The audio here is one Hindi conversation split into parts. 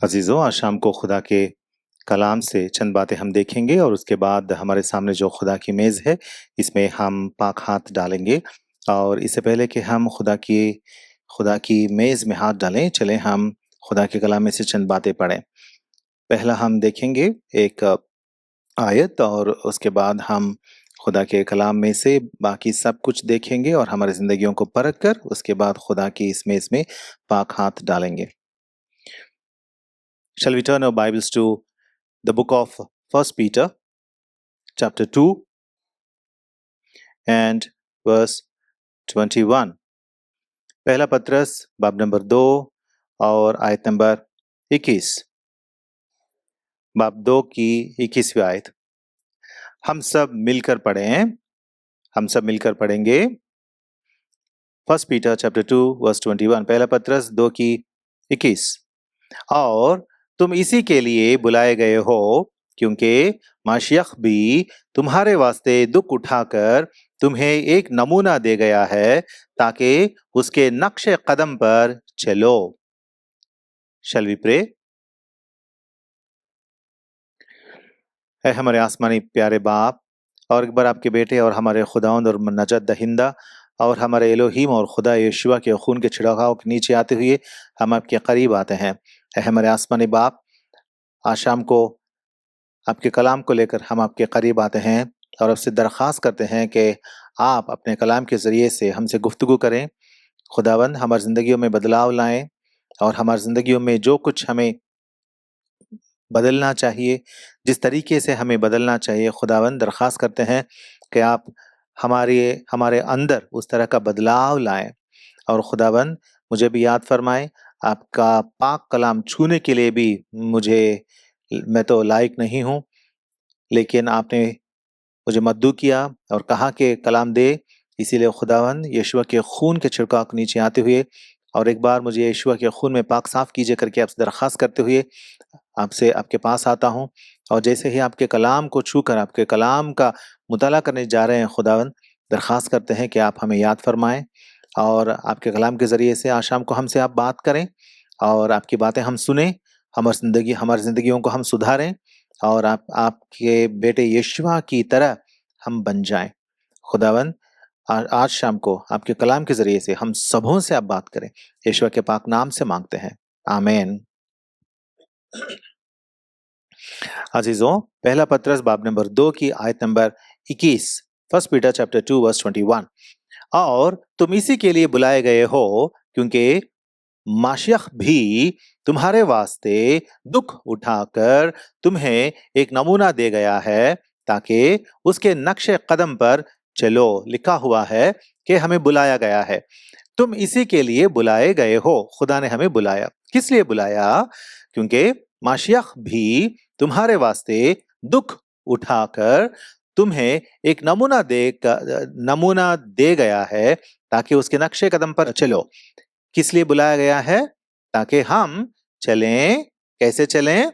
अजीज़ों, आज शाम को खुदा के कलाम से चंद बातें हम देखेंगे और उसके बाद हमारे सामने जो खुदा की मेज़ है, इसमें हम पाक हाथ डालेंगे। और इससे पहले कि हम खुदा की मेज़ में हाथ डालें, चलें हम खुदा के कलाम में से चंद बातें पढ़ें। पहला हम देखेंगे एक आयत और उसके बाद हम खुदा के कलाम में से बाकी सब कुछ देखेंगे और हमारी ज़िंदगियों को परख कर उसके बाद खुदा की इस मेज़ में पाक हाथ डालेंगे। Shall we turn our Bibles to the book of First Peter, chapter 2 and verse 21. पहला पत्रस बाब नंबर 2 और आयत नंबर 21। बाब 2 की 21वीं आयत हम सब मिलकर पढ़ें। हम सब मिलकर पढ़ेंगे। फर्स्ट पीटर चैप्टर 2 वर्स 21, पहला पत्रस 2 की 21। और तुम इसी के लिए बुलाए गए हो, क्योंकि माशियख भी तुम्हारे वास्ते दुख उठाकर तुम्हें एक नमूना दे गया है, ताकि उसके नक्शे कदम पर चलो। Shall we pray? है हमारे आसमानी प्यारे बाप, और एक बार आपके बेटे और हमारे खुदावंद और नजत दहिंदा और हमारे एलोहीम और खुदा यीशुआ के खून के छिड़काव के नीचे आते हुए हम आपके करीब आते हैं। है हमारे आसमानी बाप, आज शाम को आपके कलाम को लेकर हम आपके करीब आते हैं और आपसे दरख्वास्त करते हैं कि आप अपने कलाम के ज़रिए से हमसे गुफ्तगू करें। खुदावंद, हमारी ज़िंदगियों में बदलाव लाएं और हमारी ज़िंदगियों में जो कुछ हमें बदलना चाहिए, जिस तरीके से हमें बदलना चाहिए, खुदावंद दरख्वास्त करते हैं कि आप हमारे हमारे अंदर उस तरह का बदलाव लाएं। और खुदावंद, मुझे भी याद फरमाएं, आपका पाक कलाम छूने के लिए भी मैं तो लायक नहीं हूँ, लेकिन आपने मुझे मद्दू किया और कहा कि कलाम दे। इसीलिए खुदावंद, यीशुआ के खून के छिड़काव के नीचे आते हुए और एक बार मुझे यीशुआ के खून में पाक साफ कीजिए करके आपसे दरख्वास्त करते हुए आपसे आपके पास आता हूँ। और जैसे ही आपके कलाम को छूकर आपके कलाम का मुताला करने जा रहे हैं, खुदावंद दरख्वास्त करते हैं कि आप हमें याद फरमाएं और आपके कलाम के ज़रिए से आज शाम को हमसे आप बात करें और आपकी बातें हम सुने, हमारी ज़िंदगियों को हम सुधारें और आप आपके बेटे यीशुआ की तरह हम बन जाएं। खुदावंद, आज शाम को आपके कलाम के ज़रिए से हम सबों से आप बात करें। यीशुआ के पाक नाम से मांगते हैं, आमीन। अजीजों, पहला पत्रस बाब नंबर 2 की आयत number 21, first Peter chapter 2 verse 21। और तुम इसी के लिए बुलाए गए हो, क्योंकि माशियख भी तुम्हारे वास्ते दुख उठाकर तुम्हें एक नमूना दे गया है, ताकि उसके नक्शे कदम पर चलो। लिखा हुआ है कि हमें बुलाया गया है। तुम इसी के लिए बुलाए गए हो। खुदा ने हमें बुलाया। किस लिए बुलाया? क्योंकि माशियख भी तुम्हारे वास्ते दुख उठाकर तुम्हें एक नमूना दे गया है, ताकि उसके नक्शे कदम पर चलो। किस लिए बुलाया गया है? ताकि हम चलें। कैसे चलें?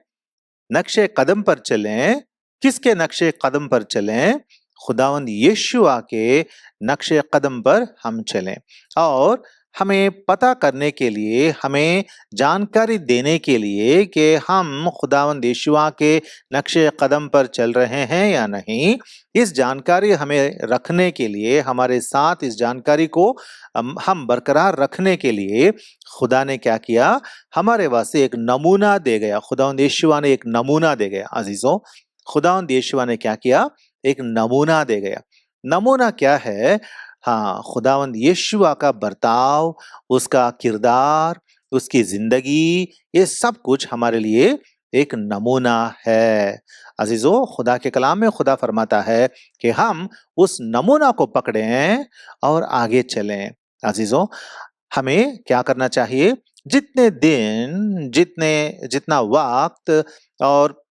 नक्शे कदम पर चलें। किसके नक्शे कदम पर चलें? खुदावंद यीशुआ के नक्शे कदम पर हम चलें। और हमें पता करने के लिए, हमें जानकारी देने के लिए कि हम खुदावंद यीशुआ के नक्शे कदम पर चल रहे हैं या नहीं, इस जानकारी हमें रखने के लिए, हमारे साथ इस जानकारी को हम बरकरार रखने के लिए खुदा ने क्या किया? हमारे वास्ते एक नमूना दे गया। खुदावंद यीशुआ ने एक नमूना दे गया। अजीजों, खुदावंद यीशुआ ने क्या किया? एक नमूना दे गया। नमूना क्या है? हाँ, खुदावंद यीशुआ का बर्ताव, उसका किरदार, उसकी जिंदगी, ये सब कुछ हमारे लिए एक नमूना है। अजीजों, खुदा के कलाम में खुदा फरमाता है कि हम उस नमूना को पकड़ें और आगे चलें। अजीजों, हमें क्या करना चाहिए? जितने दिन, जितना वक्त और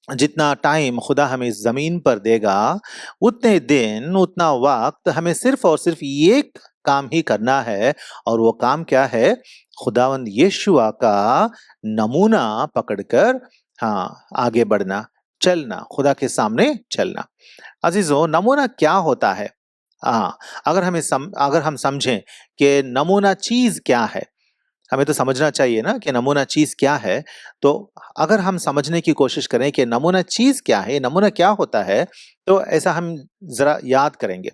जितना टाइम खुदा हमें इस जमीन पर देगा, उतने दिन, उतना वक्त हमें सिर्फ और सिर्फ ये काम ही करना है। और वो काम क्या है? खुदावंद यीशुआ का नमूना पकड़कर हाँ आगे बढ़ना, चलना, खुदा के सामने चलना। अजीजों, नमूना क्या होता है? हाँ, अगर हम समझें कि नमूना चीज क्या है, हमें तो समझना चाहिए ना कि नमूना चीज क्या है। तो अगर हम समझने की कोशिश करें कि नमूना चीज क्या है, नमूना क्या होता है, तो ऐसा हम जरा याद करेंगे।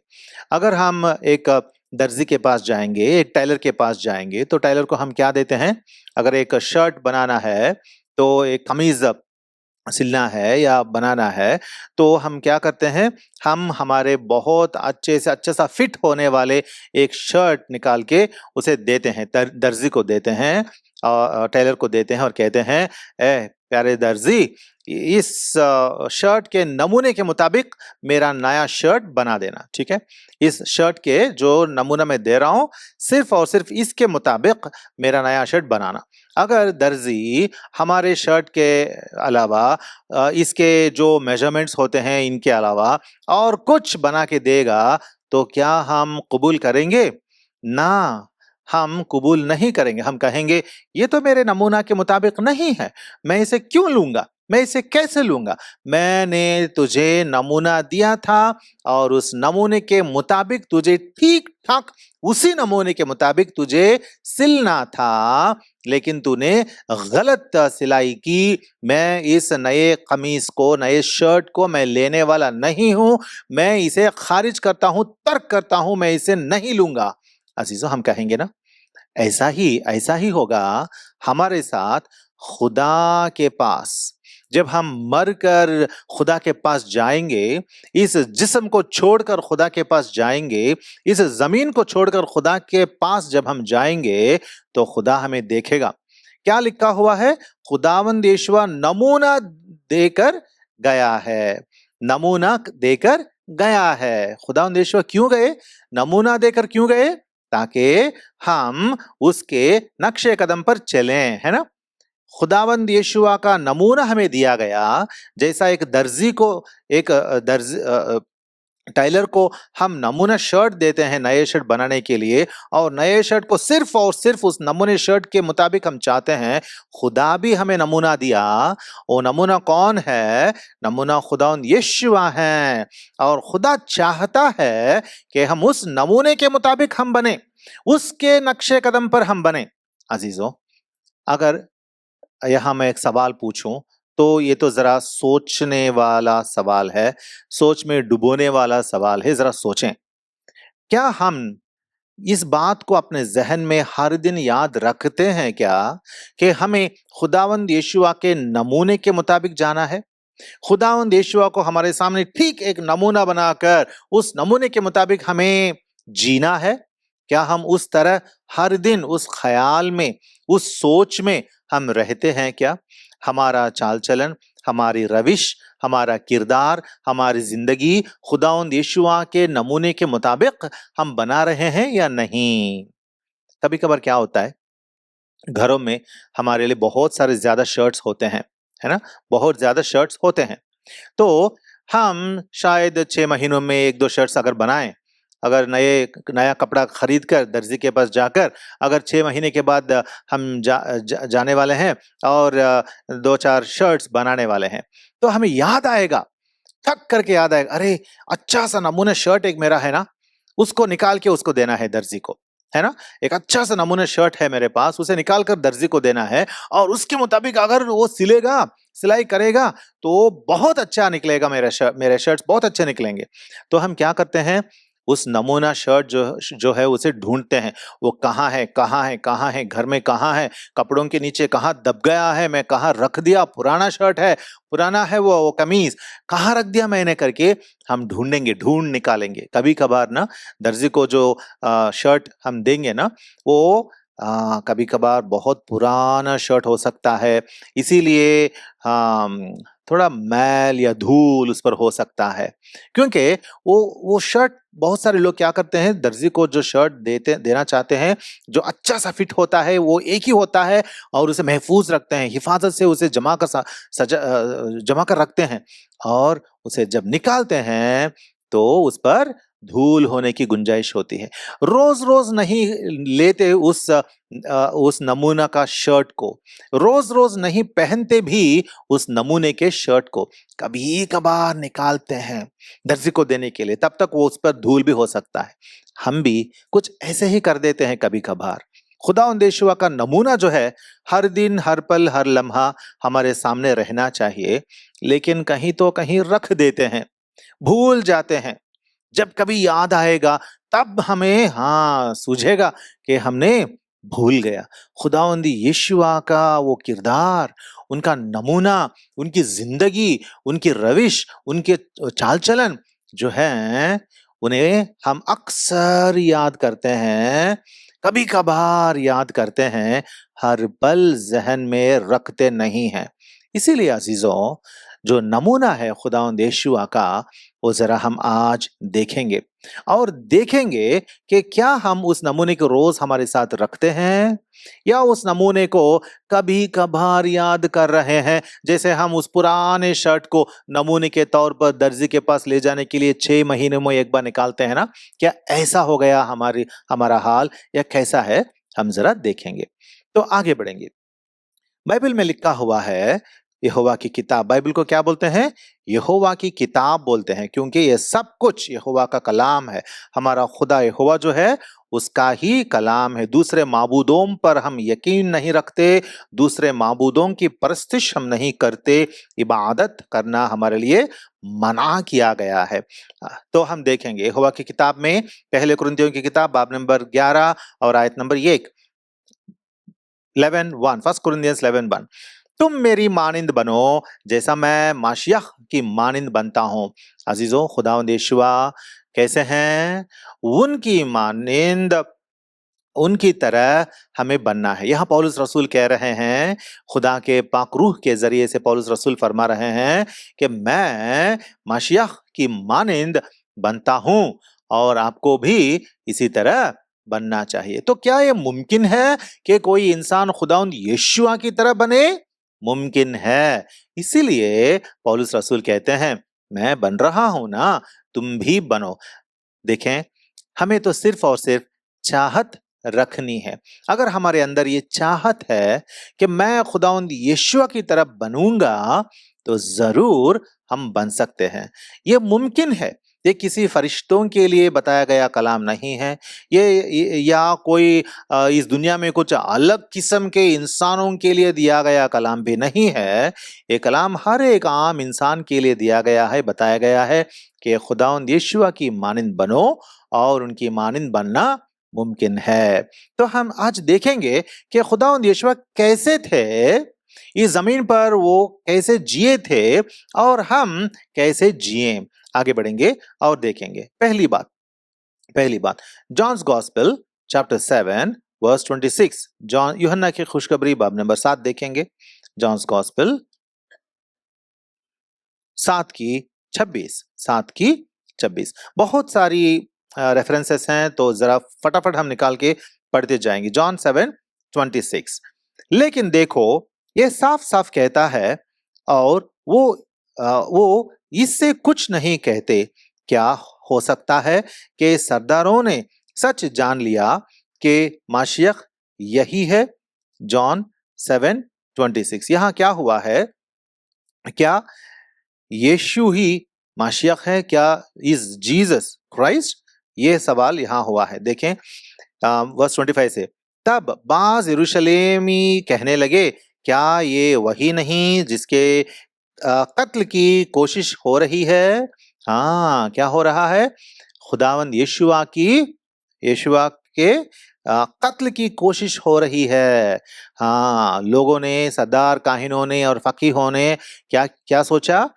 अगर हम एक दर्जी के पास जाएंगे, एक टेलर के पास जाएंगे, तो टेलर को हम क्या देते हैं? अगर एक शर्ट बनाना है, तो एक कमीज सिलना है या बनाना है, तो हम क्या करते हैं? हम हमारे बहुत अच्छे से अच्छा सा फिट होने वाले एक शर्ट निकाल के उसे देते हैं, दर्जी को देते हैं, और टेलर को देते हैं और कहते हैं, ए प्यारे दर्जी, इस शर्ट के नमूने के मुताबिक मेरा नया शर्ट बना देना, ठीक है? इस शर्ट के जो नमूना मैं दे रहा हूं, सिर्फ और सिर्फ इसके मुताबिक मेरा नया शर्ट बनाना। अगर दर्जी हमारे शर्ट के अलावा इसके जो मेजरमेंट्स होते हैं इनके अलावा और कुछ बना के देगा, तो क्या हम कबूल करेंगे? ना, हम कबूल नहीं करेंगे। हम कहेंगे, ये तो मेरे नमूना के मुताबिक नहीं है, मैं इसे क्यों लूंगा, मैं इसे कैसे लूंगा? मैंने तुझे नमूना दिया था और उस नमूने के मुताबिक तुझे ठीक ठाक उसी नमूने के मुताबिक तुझे सिलना था, लेकिन तूने गलत सिलाई की। मैं इस नए कमीज को, नए शर्ट को मैं लेने वाला नहीं हूं, मैं इसे खारिज करता हूं, तर्क करता हूं, मैं इसे नहीं लूंगा। अजीजों, हम कहेंगे ना, ऐसा ही होगा हमारे साथ खुदा के पास। जब हम मरकर खुदा के पास जाएंगे, इस जिस्म को छोड़कर खुदा के पास जाएंगे, इस जमीन को छोड़कर खुदा के पास जब हम जाएंगे, तो खुदा हमें देखेगा। क्या लिखा हुआ है? खुदावंद यीशुआ नमूना देकर गया है, नमूना देकर गया है। खुदावंद यीशुआ क्यों गए? नमूना देकर क्यों गए? ताकि हम उसके नक्शे कदम पर चलें, है ना? खुदावंद यीशुआ का नमूना हमें दिया गया। जैसा एक दर्जी को, एक टाइलर को हम नमूना शर्ट देते हैं नए शर्ट बनाने के लिए, और नए शर्ट को सिर्फ और सिर्फ उस नमूने शर्ट के मुताबिक हम चाहते हैं, खुदा भी हमें नमूना दिया। वो नमूना कौन है? नमूना खुदावंद यीशुआ है। और खुदा चाहता है कि हम उस नमूने के मुताबिक हम बने, उसके नक्शे कदम पर हम बने। अजीजों, अगर यहाँ मैं एक सवाल पूछूं, तो ये तो जरा सोचने वाला सवाल है, सोच में डुबोने वाला सवाल है। जरा सोचें, क्या हम इस बात को अपने जहन में हर दिन याद रखते हैं क्या, कि हमें खुदावंद यीशुआ के नमूने के मुताबिक जाना है? खुदावंद यीशुआ को हमारे सामने ठीक एक नमूना बनाकर उस नमूने के मुताबिक हमें जीना है। क्या हम उस तरह हर दिन उस ख्याल में, उस सोच में हम रहते हैं क्या? हमारा चाल चलन, हमारी रविश, हमारा किरदार, हमारी जिंदगी खुदावंद यीशुआ के नमूने के मुताबिक हम बना रहे हैं या नहीं? कभी कभार क्या होता है, घरों में हमारे लिए बहुत सारे ज्यादा शर्ट्स होते हैं, है ना? बहुत ज्यादा शर्ट्स होते हैं। तो हम शायद 6 महीनों में एक दो शर्ट्स अगर बनाएं, अगर नया कपड़ा खरीद कर दर्जी के पास जाकर, अगर 6 महीने के बाद हम जाने वाले हैं और दो चार शर्ट्स बनाने वाले हैं, तो हमें याद आएगा, थक करके याद आएगा, अरे अच्छा सा नमूना शर्ट एक मेरा है ना, उसको निकाल के उसको देना है दर्जी को, है ना? एक अच्छा सा नमूना शर्ट है मेरे पास, उसे निकाल कर दर्जी को देना है, और उसके मुताबिक अगर वो सिलेगा, सिलाई करेगा, तो बहुत अच्छा निकलेगा, मेरे शर्ट्स बहुत अच्छे निकलेंगे। तो हम क्या करते हैं? उस नमूना शर्ट जो है उसे ढूंढते हैं। वो कहाँ है, कहाँ है, कहाँ है, घर में कहाँ है, कपड़ों के नीचे कहाँ दब गया है, मैं कहाँ रख दिया, पुराना शर्ट है, पुराना है वो कमीज, कहाँ रख दिया मैंने करके हम ढूंढेंगे, ढूंढ निकालेंगे। कभी कभार ना दर्जी को जो शर्ट हम देंगे ना, वो कभी कभार बहुत पुराना शर्ट हो सकता है, इसीलिए थोड़ा मैल या धूल उस पर हो सकता है, क्योंकि वो शर्ट, बहुत सारे लोग क्या करते हैं, दर्जी को जो शर्ट देना चाहते हैं, जो अच्छा सा फिट होता है, वो एक ही होता है, और उसे महफूज रखते हैं, हिफाजत से उसे जमा कर रखते हैं, और उसे जब निकालते हैं तो उस पर धूल होने की गुंजाइश होती है। रोज रोज नहीं लेते उस नमूना का शर्ट को, रोज रोज नहीं पहनते भी उस नमूने के शर्ट को, कभी कभार निकालते हैं दर्जी को देने के लिए, तब तक वो उस पर धूल भी हो सकता है। हम भी कुछ ऐसे ही कर देते हैं कभी कभार। खुदावंद यीशुआ का नमूना जो है हर दिन, हर पल, हर लम्हा हमारे सामने रहना चाहिए, लेकिन कहीं तो कहीं रख देते हैं, भूल जाते हैं। जब कभी याद आएगा तब हमें सूझेगा कि हमने भूल गया। खुदावंद यीशुआ का वो किरदार, उनका नमूना, उनकी जिंदगी, उनकी रविश, उनके चाल चलन जो है, उन्हें हम अक्सर याद करते हैं, कभी कभार याद करते हैं, हर पल जहन में रखते नहीं हैं। इसीलिए अजीजों, जो नमूना है खुदावंद यीशुआ का, वो जरा हम आज देखेंगे और देखेंगे कि क्या हम उस नमूने को रोज हमारे साथ रखते हैं या उस नमूने को कभी कभार याद कर रहे हैं। जैसे हम उस पुराने शर्ट को नमूने के तौर पर दर्जी के पास ले जाने के लिए 6 महीने में एक बार निकालते हैं ना, क्या ऐसा हो गया हमारा हाल या कैसा है, हम जरा देखेंगे। तो आगे बढ़ेंगे। बाइबल में लिखा हुआ है, यहोवा की किताब, बाइबल को क्या बोलते हैं? यहोवा की किताब बोलते हैं, क्योंकि ये सब कुछ यहोवा का कलाम है। हमारा खुदा यहोवा जो है उसका ही कलाम है। दूसरे माबूदों पर हम यकीन नहीं रखते, दूसरे माबूदों की परस्तिश हम नहीं करते, इबादत करना हमारे लिए मना किया गया है। तो हम देखेंगे यहोवा की किताब में, पहले कुरिन्थियों की किताब बाब नंबर 11 और आयत नंबर 11:1, फर्स्ट कुरिन्थियंस 11:1, तुम मेरी मानिंद बनो जैसा मैं माशियह की मानिंद बनता हूं। अजीजों, खुदावंद यीशुआ कैसे हैं? उनकी मानिंद, उनकी तरह हमें बनना है। यहाँ पौलुस रसूल कह रहे हैं, खुदा के पाक रूह के जरिए से पौलुस रसूल फरमा रहे हैं कि मैं माशियह की मानिंद बनता हूं और आपको भी इसी तरह बनना चाहिए। तो क्या यह मुमकिन है कि कोई इंसान खुदावंद यीशुआ की तरह बने? मुमकिन है। इसीलिए पौलुस रसूल कहते हैं, मैं बन रहा हूं ना, तुम भी बनो। देखें, हमें तो सिर्फ और सिर्फ चाहत रखनी है। अगर हमारे अंदर ये चाहत है कि मैं खुदावंद यीशुआ की तरफ बनूंगा, तो जरूर हम बन सकते हैं। ये मुमकिन है। ये किसी फरिश्तों के लिए बताया गया कलाम नहीं है, या कोई इस दुनिया में कुछ अलग किस्म के इंसानों के लिए दिया गया कलाम भी नहीं है। ये कलाम हर एक आम इंसान के लिए दिया गया है, बताया गया है कि खुदावंद यीशुआ की मानिंद बनो और उनकी मानिंद बनना मुमकिन है। तो हम आज देखेंगे कि खुदावंद यीशुआ कैसे थे इस जमीन पर, वो कैसे जिए थे और हम कैसे जिए। आगे बढ़ेंगे और देखेंगे। पहली बात John's gospel chapter 7 verse 26, John यूहन्ना की खुशखबरी बाब नंबर 7 देखेंगे। John's gospel 7:26। बहुत सारी रेफरेंसेस हैं, तो जरा फटाफट हम निकाल के पढ़ते जाएंगे। जॉन 7:26, लेकिन देखो ये साफ साफ कहता है और वो इससे कुछ नहीं कहते। क्या हो सकता है कि सरदारों ने सच जान लिया कि माशियख यही है? जॉन 7:26, यहां क्या हुआ है? क्या यीशु ही माशियख है? क्या इज जीसस क्राइस्ट? ये सवाल यहां हुआ है। देखें वर्स 25 से, तब बाज यरूशलेमी कहने लगे, क्या ये वही नहीं जिसके कत्ल की कोशिश हो रही है? क्या हो रहा है? खुदावंद यीशुआ के कत्ल की कोशिश हो रही है। लोगों ने, सरदार काहिनों ने और फकीहों ने क्या क्या सोचा?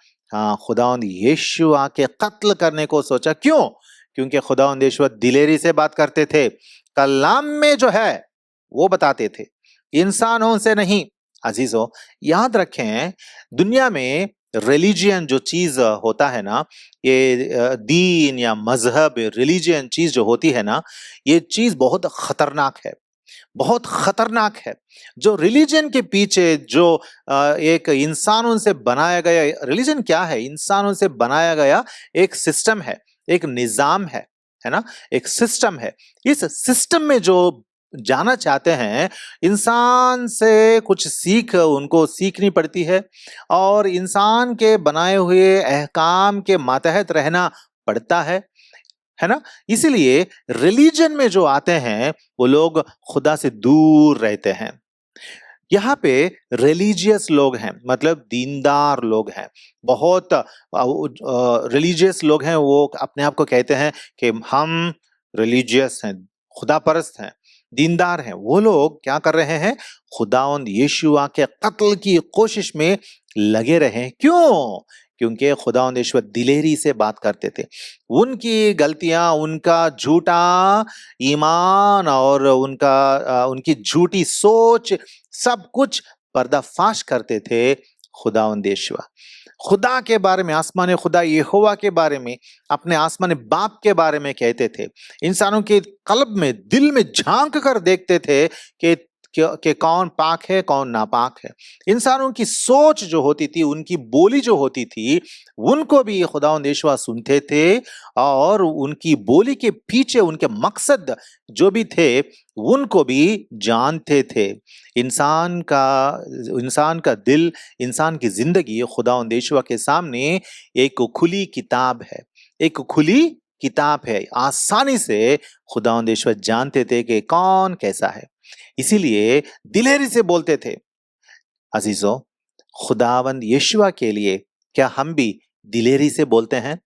खुदावंद यीशुआ के कत्ल करने को सोचा। क्यों? क्योंकि खुदावंद यीशुआ दिलेरी से बात करते थे, कलाम में जो है वो बताते थे, इंसानों से नहीं। अजीजों, याद रखें, दुनिया में रिलीजियन जो चीज होता है ना, ये दीन या मजहब, रिलीजियन चीज जो होती है ना, ये चीज बहुत खतरनाक है, बहुत खतरनाक है। जो रिलीजन के पीछे जो एक इंसानों से बनाया गया, रिलीजन क्या है? इंसानों से बनाया गया एक सिस्टम है, एक निजाम है ना, एक सिस्टम है। इस सिस्टम में जो जाना चाहते हैं, इंसान से कुछ सीख उनको सीखनी पड़ती है और इंसान के बनाए हुए अहकाम के मातहत रहना पड़ता है है ना? इसीलिए रिलीजन में जो आते हैं वो लोग खुदा से दूर रहते हैं। यहाँ पे रिलीजियस लोग हैं, मतलब दीनदार लोग हैं, बहुत रिलीजियस लोग हैं, वो अपने आप को कहते हैं कि हम रिलीजियस हैं, खुदा परस्त हैं, दीनदार हैं। वो लोग क्या कर रहे हैं? खुदावंद यीशुआ के कत्ल की कोशिश में लगे रहे। क्यों? क्योंकि खुदावंद यीशुआ दिलेरी से बात करते थे। उनकी गलतियां, उनका झूठा ईमान और उनकी झूठी सोच, सब कुछ पर्दाफाश करते थे खुदावंद यीशुआ। खुदा के बारे में, आसमानी खुदा यहोवा के बारे में, अपने आसमानी बाप के बारे में कहते थे। इंसानों के कल्ब में, दिल में झांक कर देखते थे कि कौन पाक है, कौन नापाक है। इंसानों की सोच जो होती थी, उनकी बोली जो होती थी, उनको भी खुदावंद यीशुआ सुनते थे और उनकी बोली के पीछे उनके मकसद जो भी थे उनको भी जानते थे। इंसान का दिल, इंसान की जिंदगी खुदावंद यीशुआ के सामने एक खुली किताब है, एक खुली किताब है। आसानी से खुदावंद यीशुआ जानते थे कि कौन कैसा है, इसीलिए दिलेरी से बोलते थे। अजीजों, खुदावंद यीशुआ के लिए क्या हम भी दिलेरी से बोलते हैं?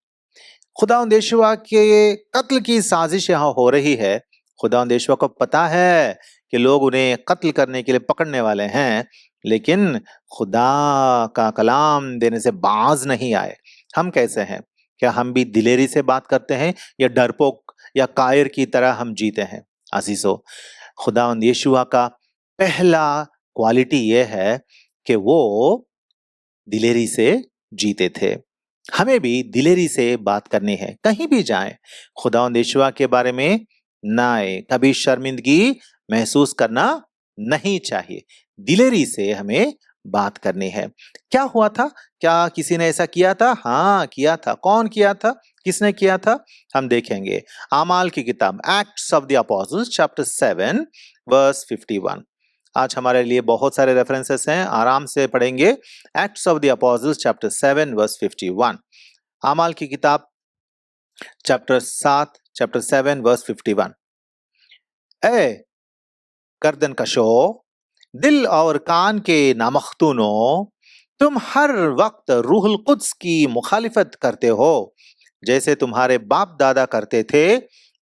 खुदावंद यीशुआ के कत्ल की साजिश यहाँ हो रही है। खुदावंद यीशुआ को पता है कि लोग उन्हें कत्ल करने के लिए पकड़ने वाले हैं, लेकिन खुदा का कलाम देने से बाज नहीं आए। हम कैसे हैं? क्या हम भी दिलेरी से बात करते हैं या डरपोक या कायर की तरह हम जीते हैं? अजीजों, खुदावंद यीशुआ का पहला क्वालिटी यह है कि वो दिलेरी से जीते थे। हमें भी दिलेरी से बात करनी है। कहीं भी जाएं, खुदावंद यीशुआ के बारे में ना आए, कभी शर्मिंदगी महसूस करना नहीं चाहिए। दिलेरी से हमें बात करनी है। क्या हुआ था? क्या किसी ने ऐसा किया था? हाँ, किया था। कौन किया था? किसने किया था? हम देखेंगे। आमाल की किताब, Acts of the Apostles chapter 7 verse 51। आज हमारे लिए बहुत सारे रेफरेंसेस हैं, आराम से पढ़ेंगे। Acts of the Apostles chapter 7 verse 51। आमाल की किताब चैप्टर 7 वर्स 51। ए गर्दन कशो, दिल और कान के नामख्तूनों, तुम हर वक्त रूहुल कुद्स की मुखालिफत करते हो। जैसे तुम्हारे बाप दादा करते थे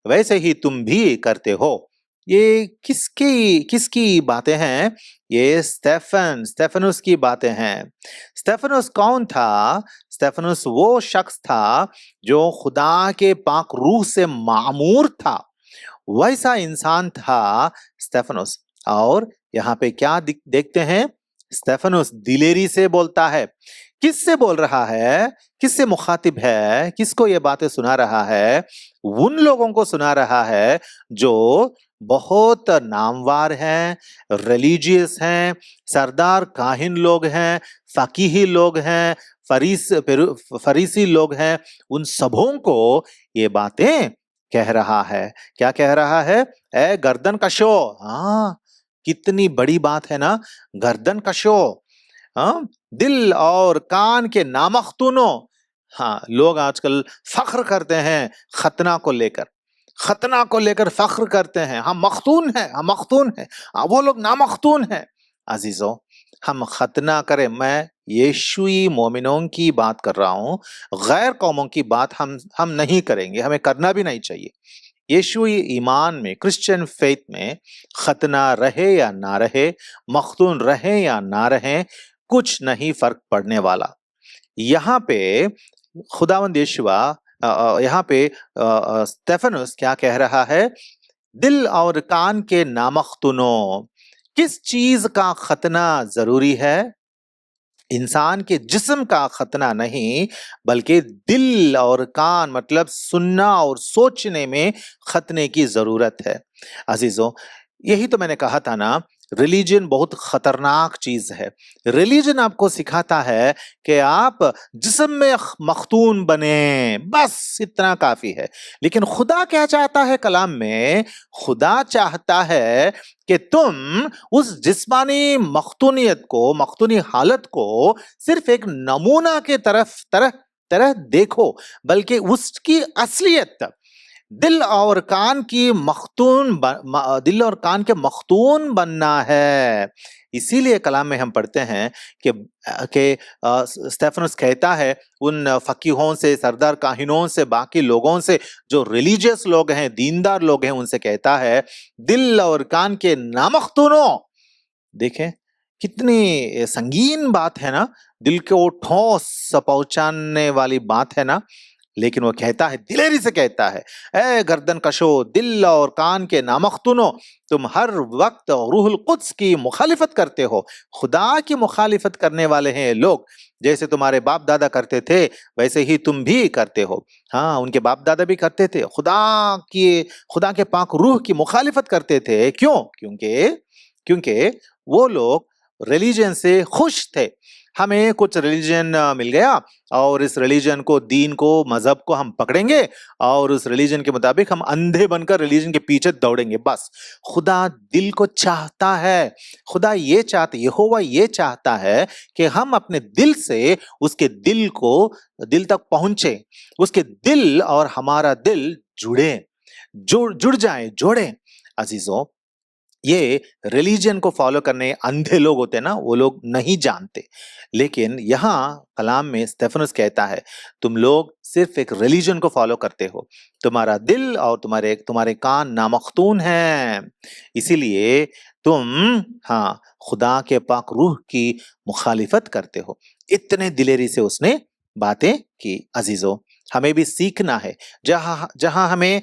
वैसे ही तुम भी करते हो। ये किसकी बातें हैं? ये स्टेफनुस की बातें हैं। स्टेफनुस कौन था? स्टेफनुस वो शख्स था जो खुदा के पाक रूह से मामूर था। वैसा इंसान था स्टेफनुस। और यहाँ पे क्या देखते हैं? स्टेफनुस दिलेरी से बोलता है। किससे बोल रहा है? किससे मुखातिब है? किसको ये बातें सुना रहा है? उन लोगों को सुना रहा है जो बहुत नामवार हैं, रिलीजियस हैं, सरदार काहिन लोग हैं, फकीही लोग हैं, फरीसी लोग हैं। उन सबों को ये बातें कह रहा है। क्या कह रहा है? ए गर्दन कशो। हाँ, कितनी बड़ी बात है ना, गर्दन कशो। हाँ, दिल और कान के नामख्तूनों। हाँ, लोग आजकल फख्र करते हैं खतना को लेकर, खतना को लेकर फख्र करते हैं। हम मख्तून हैं, हम मख्तून हैं, वो लोग नामख्तून हैं। अजीजों, हम खतना करें, मैं यीशुई मोमिनों की बात कर रहा हूं, गैर कौमों की बात हम नहीं करेंगे, हमें करना भी नहीं चाहिए। यीशुई ईमान में, क्रिश्चियन फेथ में खतना रहे या ना रहे, मख्तून रहे या ना रहे, कुछ नहीं फर्क पड़ने वाला। यहाँ पे खुदावंद यीशुआ, यहाँ पे स्टेफनुस क्या कह रहा है? दिल और कान के नामख्तूनों। किस चीज का खतना जरूरी है? इंसान के जिस्म का खतना नहीं, बल्कि दिल और कान, मतलब सुनना और सोचने में खतने की जरूरत है। अजीजों, यही तो मैंने कहा था ना, रिलीजन बहुत खतरनाक चीज है। रिलीजन आपको सिखाता है कि आप जिस्म में मख्तून बने, बस इतना काफी है। लेकिन खुदा क्या चाहता है कलाम में? खुदा चाहता है कि तुम उस जिस्मानी मख्तूनियत को, मख्तूनी हालत को सिर्फ एक नमूना के तरह देखो, बल्कि उसकी असलियत दिल और कान की दिल और कान के मख्तून बनना है। इसीलिए कलाम में हम पढ़ते हैं कि स्टेफनस कहता है उन फकीहों से, सरदार काहिनों से, बाकी लोगों से, जो रिलीजियस लोग हैं, दीनदार लोग हैं, उनसे कहता है दिल और कान के नामख्तूनों। देखें कितनी संगीन बात है ना, दिल को ठोस पहुंचाने वाली बात है ना। लेकिन वो कहता है, दिलेरी से कहता है, ए गर्दन कशो, दिल और कान के नामख्तूनो, तुम हर वक्त रूहुल कुद्स की मुखालिफत करते हो। खुदा की मुखालिफत करने वाले हैं लोग। जैसे तुम्हारे बाप दादा करते थे वैसे ही तुम भी करते हो। हाँ, उनके बाप दादा भी करते थे, खुदा के पाक रूह की मुखालिफत करते थे। क्यों? क्योंकि वो लोग रिलीजन से खुश थे। हमें कुछ रिलीजन मिल गया और इस रिलीजन को, दीन को, मजहब को हम पकड़ेंगे और उस रिलीजन के मुताबिक हम अंधे बनकर रिलीजन के पीछे दौड़ेंगे। बस खुदा दिल को चाहता है, खुदा ये चाहता, यहोवा ये चाहता है कि हम अपने दिल से उसके दिल तक पहुंचे, उसके दिल और हमारा दिल जुड़ जाए, जोड़े। अजीजों, ये रिलीजन को फॉलो करने अंधे लोग होते हैं ना, वो लोग नहीं जानते। लेकिन यहाँ कलाम में स्टेफनस कहता है तुम लोग सिर्फ एक रिलीजन को फॉलो करते हो, तुम्हारा दिल और तुम्हारे कान नामख्तून हैं। इसीलिए तुम, हाँ, खुदा के पाक रूह की मुखालिफत करते हो। इतने दिलेरी से उसने बातें की। अजीजों, हमें भी सीखना है। जहां जहां हमें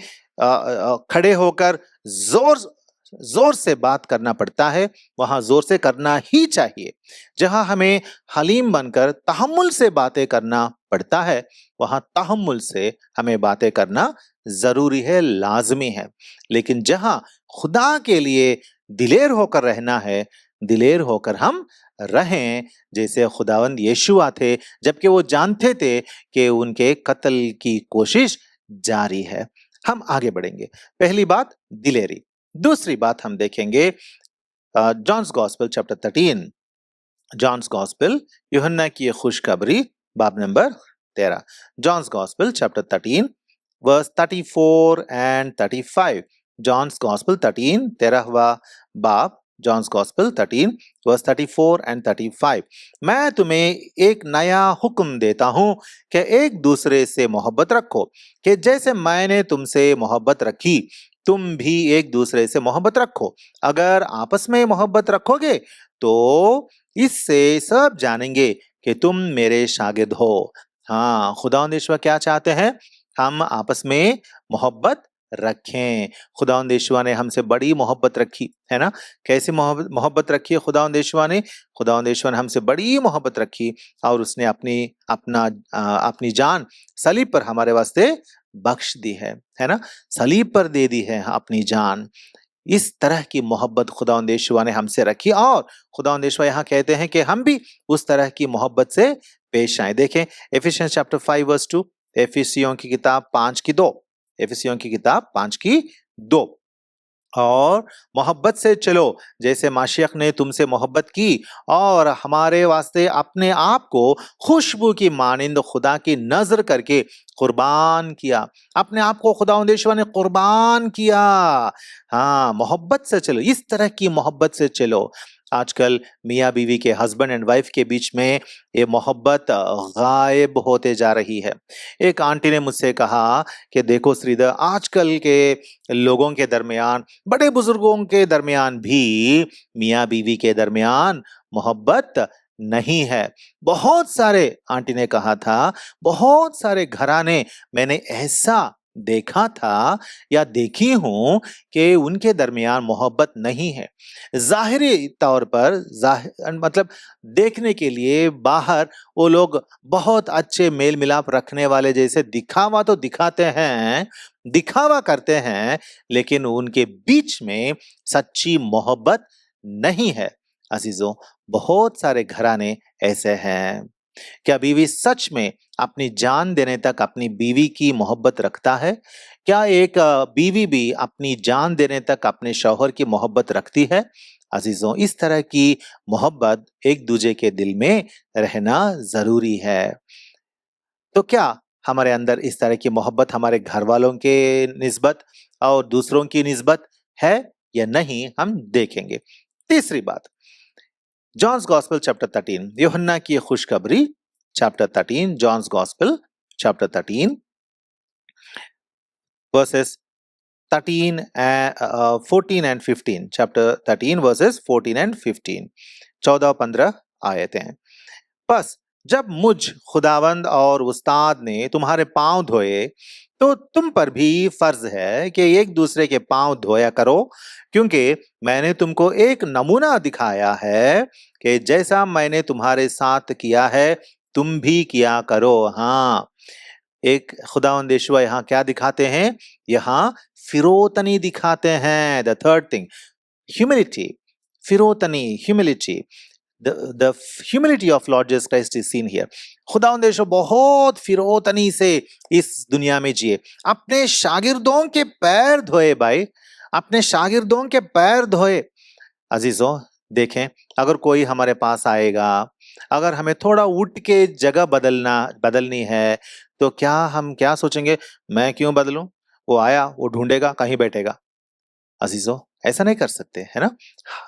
खड़े होकर जोर जोर से बात करना पड़ता है, वहां जोर से करना ही चाहिए। जहां हमें हलीम बनकर तहम्मुल से बातें करना पड़ता है, वहां तहम्मुल से हमें बातें करना जरूरी है, लाजमी है। लेकिन जहां खुदा के लिए दिलेर होकर रहना है, दिलेर होकर हम रहें, जैसे खुदावंद यीशुआ थे, जबकि वो जानते थे कि उनके कत्ल की कोशिश जारी है। हम आगे बढ़ेंगे। पहली बात दिलेरी। दूसरी बात हम देखेंगे John's gospel chapter 13। John's gospel, यूहन्ना की खुशखबरी, बाब नंबर 13। John's gospel chapter 13 verse 34 and 35। John's gospel 13, 13वां बाब, जॉन्स गॉस्पेल 13 वर्स 34 एंड 35। मैं तुम्हें एक नया हुक्म देता हूं कि एक दूसरे से मोहब्बत रखो, कि जैसे मैंने तुमसे मोहब्बत रखी तुम भी एक दूसरे से मोहब्बत रखो। अगर आपस में मोहब्बत रखोगे तो इससे सब जानेंगे कि तुम मेरे शागिर्द हो। हाँ, खुदावंद यीशुआ क्या चाहते हैं? हम आपस में मोहब्बत रखें। खुदावंद यीशुआ ने हमसे बड़ी मोहब्बत रखी है ना। कैसी मोहब्बत रखी है खुदावंद यीशुआ ने? खुदावंद यीशुआ ने हमसे बड़ी मोहब्बत रखी और उसने अपनी जान सलीब पर हमारे वास्ते बख्श दी है ना। सलीब पर दे दी है अपनी जान। इस तरह की मोहब्बत खुदावंद यीशुआ ने हमसे रखी और खुदावंद यीशुआ यहाँ कहते हैं कि हम भी उस तरह की मोहब्बत से पेश आए। देखें एफिसियंस चैप्टर 5 वर्स 2, एफिसियों की किताब 5:2, एफिसियों की किताब 5:2। और मोहब्बत से चलो जैसे माशियख ने तुमसे मोहब्बत की और हमारे वास्ते अपने आप को खुशबू की मानिंद खुदा की नजर करके कुर्बान किया। अपने आप को खुदावंद यीशुआ ने कुर्बान किया। हाँ, मोहब्बत से चलो, इस तरह की मोहब्बत से चलो। आजकल मियाँ बीवी के, हस्बैंड एंड वाइफ के बीच में ये मोहब्बत गायब होते जा रही है। एक आंटी ने मुझसे कहा कि देखो श्रीधर, आजकल के लोगों के दरमियान, बड़े बुजुर्गों के दरमियान भी मियाँ बीवी के दरमियान मोहब्बत नहीं है। बहुत सारे, आंटी ने कहा था, बहुत सारे घराने मैंने ऐसा देखा था या देखी हूं कि उनके दरमियान मोहब्बत नहीं है। जाहिरी तौर पर मतलब देखने के लिए बाहर वो लोग बहुत अच्छे मेल मिलाप रखने वाले जैसे दिखावा तो दिखाते हैं, दिखावा करते हैं, लेकिन उनके बीच में सच्ची मोहब्बत नहीं है। अजीजों, बहुत सारे घराने ऐसे हैं। क्या बीवी सच में अपनी जान देने तक अपनी बीवी की मोहब्बत रखता है? क्या एक बीवी भी अपनी जान देने तक अपने शौहर की मोहब्बत रखती है? अजीजों, इस तरह की मोहब्बत एक दूसरे के दिल में रहना जरूरी है। तो क्या हमारे अंदर इस तरह की मोहब्बत हमारे घर वालों के निस्बत और दूसरों की निस्बत है या नहीं, हम देखेंगे। तीसरी बात, जॉन्स गॉस्पेल चैप्टर 13, यूहन्ना की खुशखबरी chapter 13, John's gospel chapter 13 verses 14 and 15, chapter 13 verses 14 and 15, 14-15 आयतें हैं। बस जब मुझ खुदावंद और उस्ताद ने तुम्हारे पांव धोए तो तुम पर भी फर्ज है कि एक दूसरे के पांव धोया करो, क्योंकि मैंने तुमको एक नमूना दिखाया है कि जैसा मैंने तुम्हारे साथ किया है तुम भी किया करो। हाँ, एक खुदावंद यीशुआ यहाँ क्या दिखाते हैं? यहाँ फिरोतनी दिखाते हैं। द थर्ड थिंग, ह्यूमिलिटी, फिरोतनी, humility, the humility of Lord Jesus Christ is seen here. खुदावंद यीशु बहुत फिरोतनी से इस दुनिया में जिए, अपने शागिर्दों के पैर धोए। भाई, अपने शागिर्दों के पैर धोए। अजीजों, देखें, अगर कोई हमारे पास आएगा, अगर हमें थोड़ा उठ के जगह बदलनी है, तो क्या हम क्या सोचेंगे? मैं क्यों बदलूं? वो आया, वो ढूंढेगा, कहीं बैठेगा। अजीजों, ऐसा नहीं कर सकते, है ना?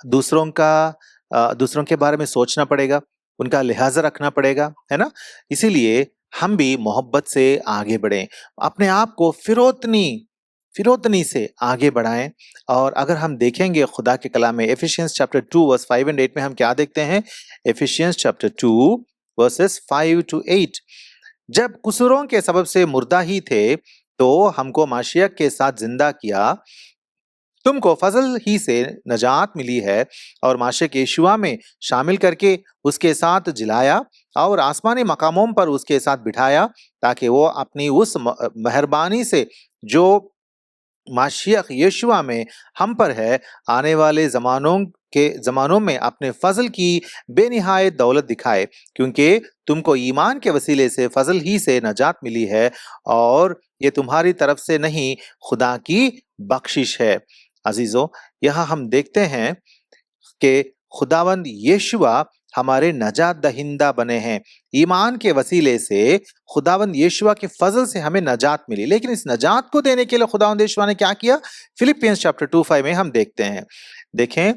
दूसरों के बारे में सोचना पड़ेगा, उनका लिहाजा रखना पड़ेगा, है ना? इसीलिए हम भी मोहब्बत से आगे बढ़ें, अपने आप को फिरोतनी से आगे बढ़ाएं। और अगर हम देखेंगे खुदा के कलाम में एफिशियंस चैप्टर 2 वर्स 5 and 8 में हम क्या देखते हैं? एफिशियंस चैप्टर 2 वर्सेस 5 to 8, जब कुसूरों के सबब से मुर्दा ही थे तो हमको माशियक के साथ जिंदा किया, तुमको फजल ही से नजात मिली है और माशिक यीशुआ में शामिल करके उसके साथ जिलाया और आसमानी मकामों पर उसके साथ बिठाया, ताकि वो अपनी उस मेहरबानी से जो माशियक यीशुआ में हम पर है, आने वाले जमानों में अपने फजल की बेनिहायत दौलत दिखाए, क्योंकि तुमको ईमान के वसीले से फजल ही से नजात मिली है और ये तुम्हारी तरफ से नहीं, खुदा की बख्शिश है। अजीजों, यहाँ हम देखते हैं कि खुदावंद यीशुआ हमारे नजात दहिंदा बने हैं। ईमान के वसीले से खुदावंद यीशुआ के फजल से हमें नजात मिली, लेकिन इस नजात को देने के लिए खुदावंद यीशुआ ने क्या किया? फिलिपियंस चैप्टर 2:5 में हम देखते हैं। देखें,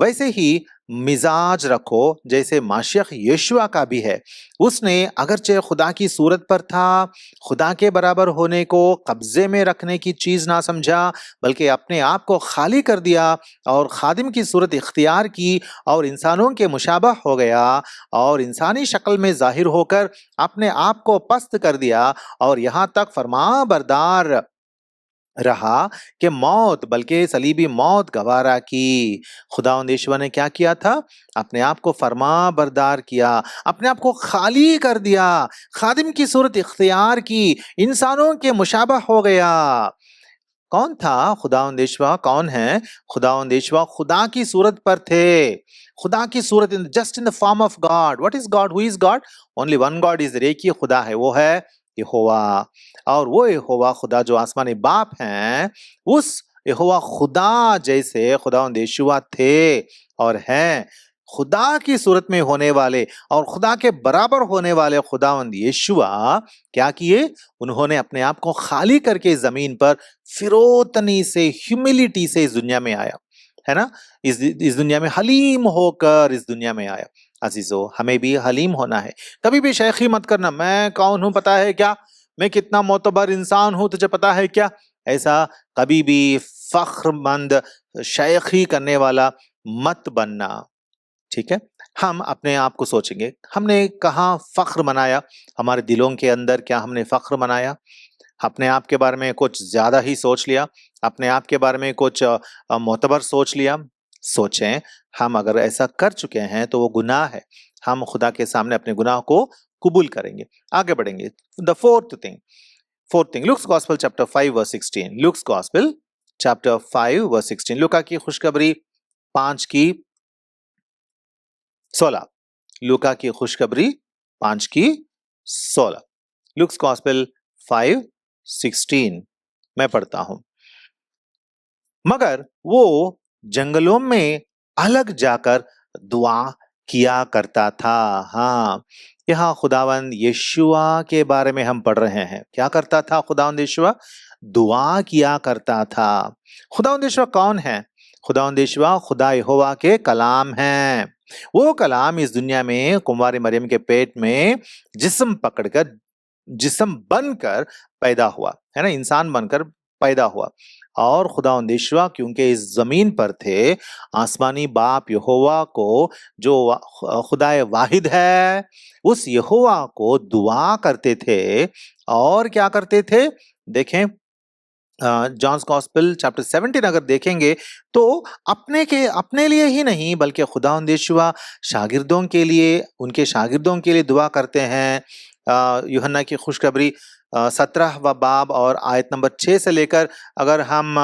वैसे ही मिजाज रखो जैसे माशियख यीशुआ का भी है। उसने अगरचे खुदा की सूरत पर था, खुदा के बराबर होने को कब्जे में रखने की चीज ना समझा, बल्कि अपने आप को खाली कर दिया और खादिम की सूरत इख्तियार की और इंसानों के मुशाबह हो गया और इंसानी शक्ल में जाहिर होकर अपने आप को पस्त कर दिया और यहाँ तक फरमाबरदार रहा कि मौत, बल्कि सलीबी मौत गवारा की। खुदावंद यीशुआ ने क्या किया था? अपने आप को फरमा बरदार किया, अपने आप को खाली कर दिया, खादिम की सूरत इख्तियार की, इंसानों के मुशाबह हो गया। कौन था खुदावंद यीशुआ? कौन है खुदावंद यीशुआ? खुदा की सूरत पर थे, खुदा की सूरत, just in the form of God. What is God? Who is God? Only one God is, एक ही खुदा है, वो है यहोवा। और वो यहोवा खुदा जो आसमानी बाप हैं, उस यहोवा खुदा जैसे खुदावंद यीशुआ थे और हैं। खुदा की सूरत में होने वाले और खुदा के बराबर होने वाले खुदावंद यीशुआ क्या किए? उन्होंने अपने आप को खाली करके जमीन पर फिरोतनी से, ह्यूमिलिटी से इस दुनिया में आया, है ना? इस दुनिया में हलीम होकर इस दुनिया में आया। अजीजों, हमें भी हलीम होना है। कभी भी शेखी मत करना, मैं कौन हूं पता है क्या, मैं कितना मोतबर इंसान हूं तुझे पता है क्या, ऐसा कभी भी फख्रमंद शेखी करने वाला मत बनना। ठीक है? हम अपने आप को सोचेंगे, हमने कहाँ फख्र मनाया? हमारे दिलों के अंदर क्या हमने फख्र मनाया? अपने आप के बारे में कुछ ज्यादा ही सोच लिया, अपने आप के बारे में कुछ मोतबर सोच लिया? सोचें, हम अगर ऐसा कर चुके हैं तो वो गुनाह है। हम खुदा के सामने अपने गुनाह को कबूल करेंगे, आगे बढ़ेंगे। The fourth thing, Luke's gospel chapter 5 verse 16, Luke's gospel chapter 5 verse 16, लूका की खुशखबरी 5 की 16, लूका की खुशखबरी 5 की 16, लुक्स गॉस्पेल 5:16 मैं पढ़ता हूं। मगर वो जंगलों में अलग जाकर दुआ किया करता था। हाँ, यहाँ खुदावंद यीशुआ के बारे में हम पढ़ रहे हैं। क्या करता था खुदावंद यीशुआ? दुआ किया करता था। खुदावंद यीशुआ कौन है? खुदावंद यीशुआ खुदा यहोवा के कलाम हैं। वो कलाम इस दुनिया में कुंवारी मरियम के पेट में जिस्म पकड़कर, जिस्म बनकर पैदा हुआ, है ना, इंसान बनकर पैदा हुआ। और खुदावंद यीशुआ क्योंकि इस जमीन पर थे, आसमानी बाप यहोवा को, जो खुदाए वाहिद है, उस यहोवा को दुआ करते थे। और क्या करते थे? देखें, जॉन्स गॉस्पेल चैप्टर 17 अगर देखेंगे तो अपने लिए ही नहीं बल्कि खुदावंद यीशुआ शागिर्दों के लिए, उनके शागिर्दों के लिए दुआ करते हैं। यूहन्ना की खुशखबरी 17 व बाब और आयत नंबर 6 से लेकर अगर हम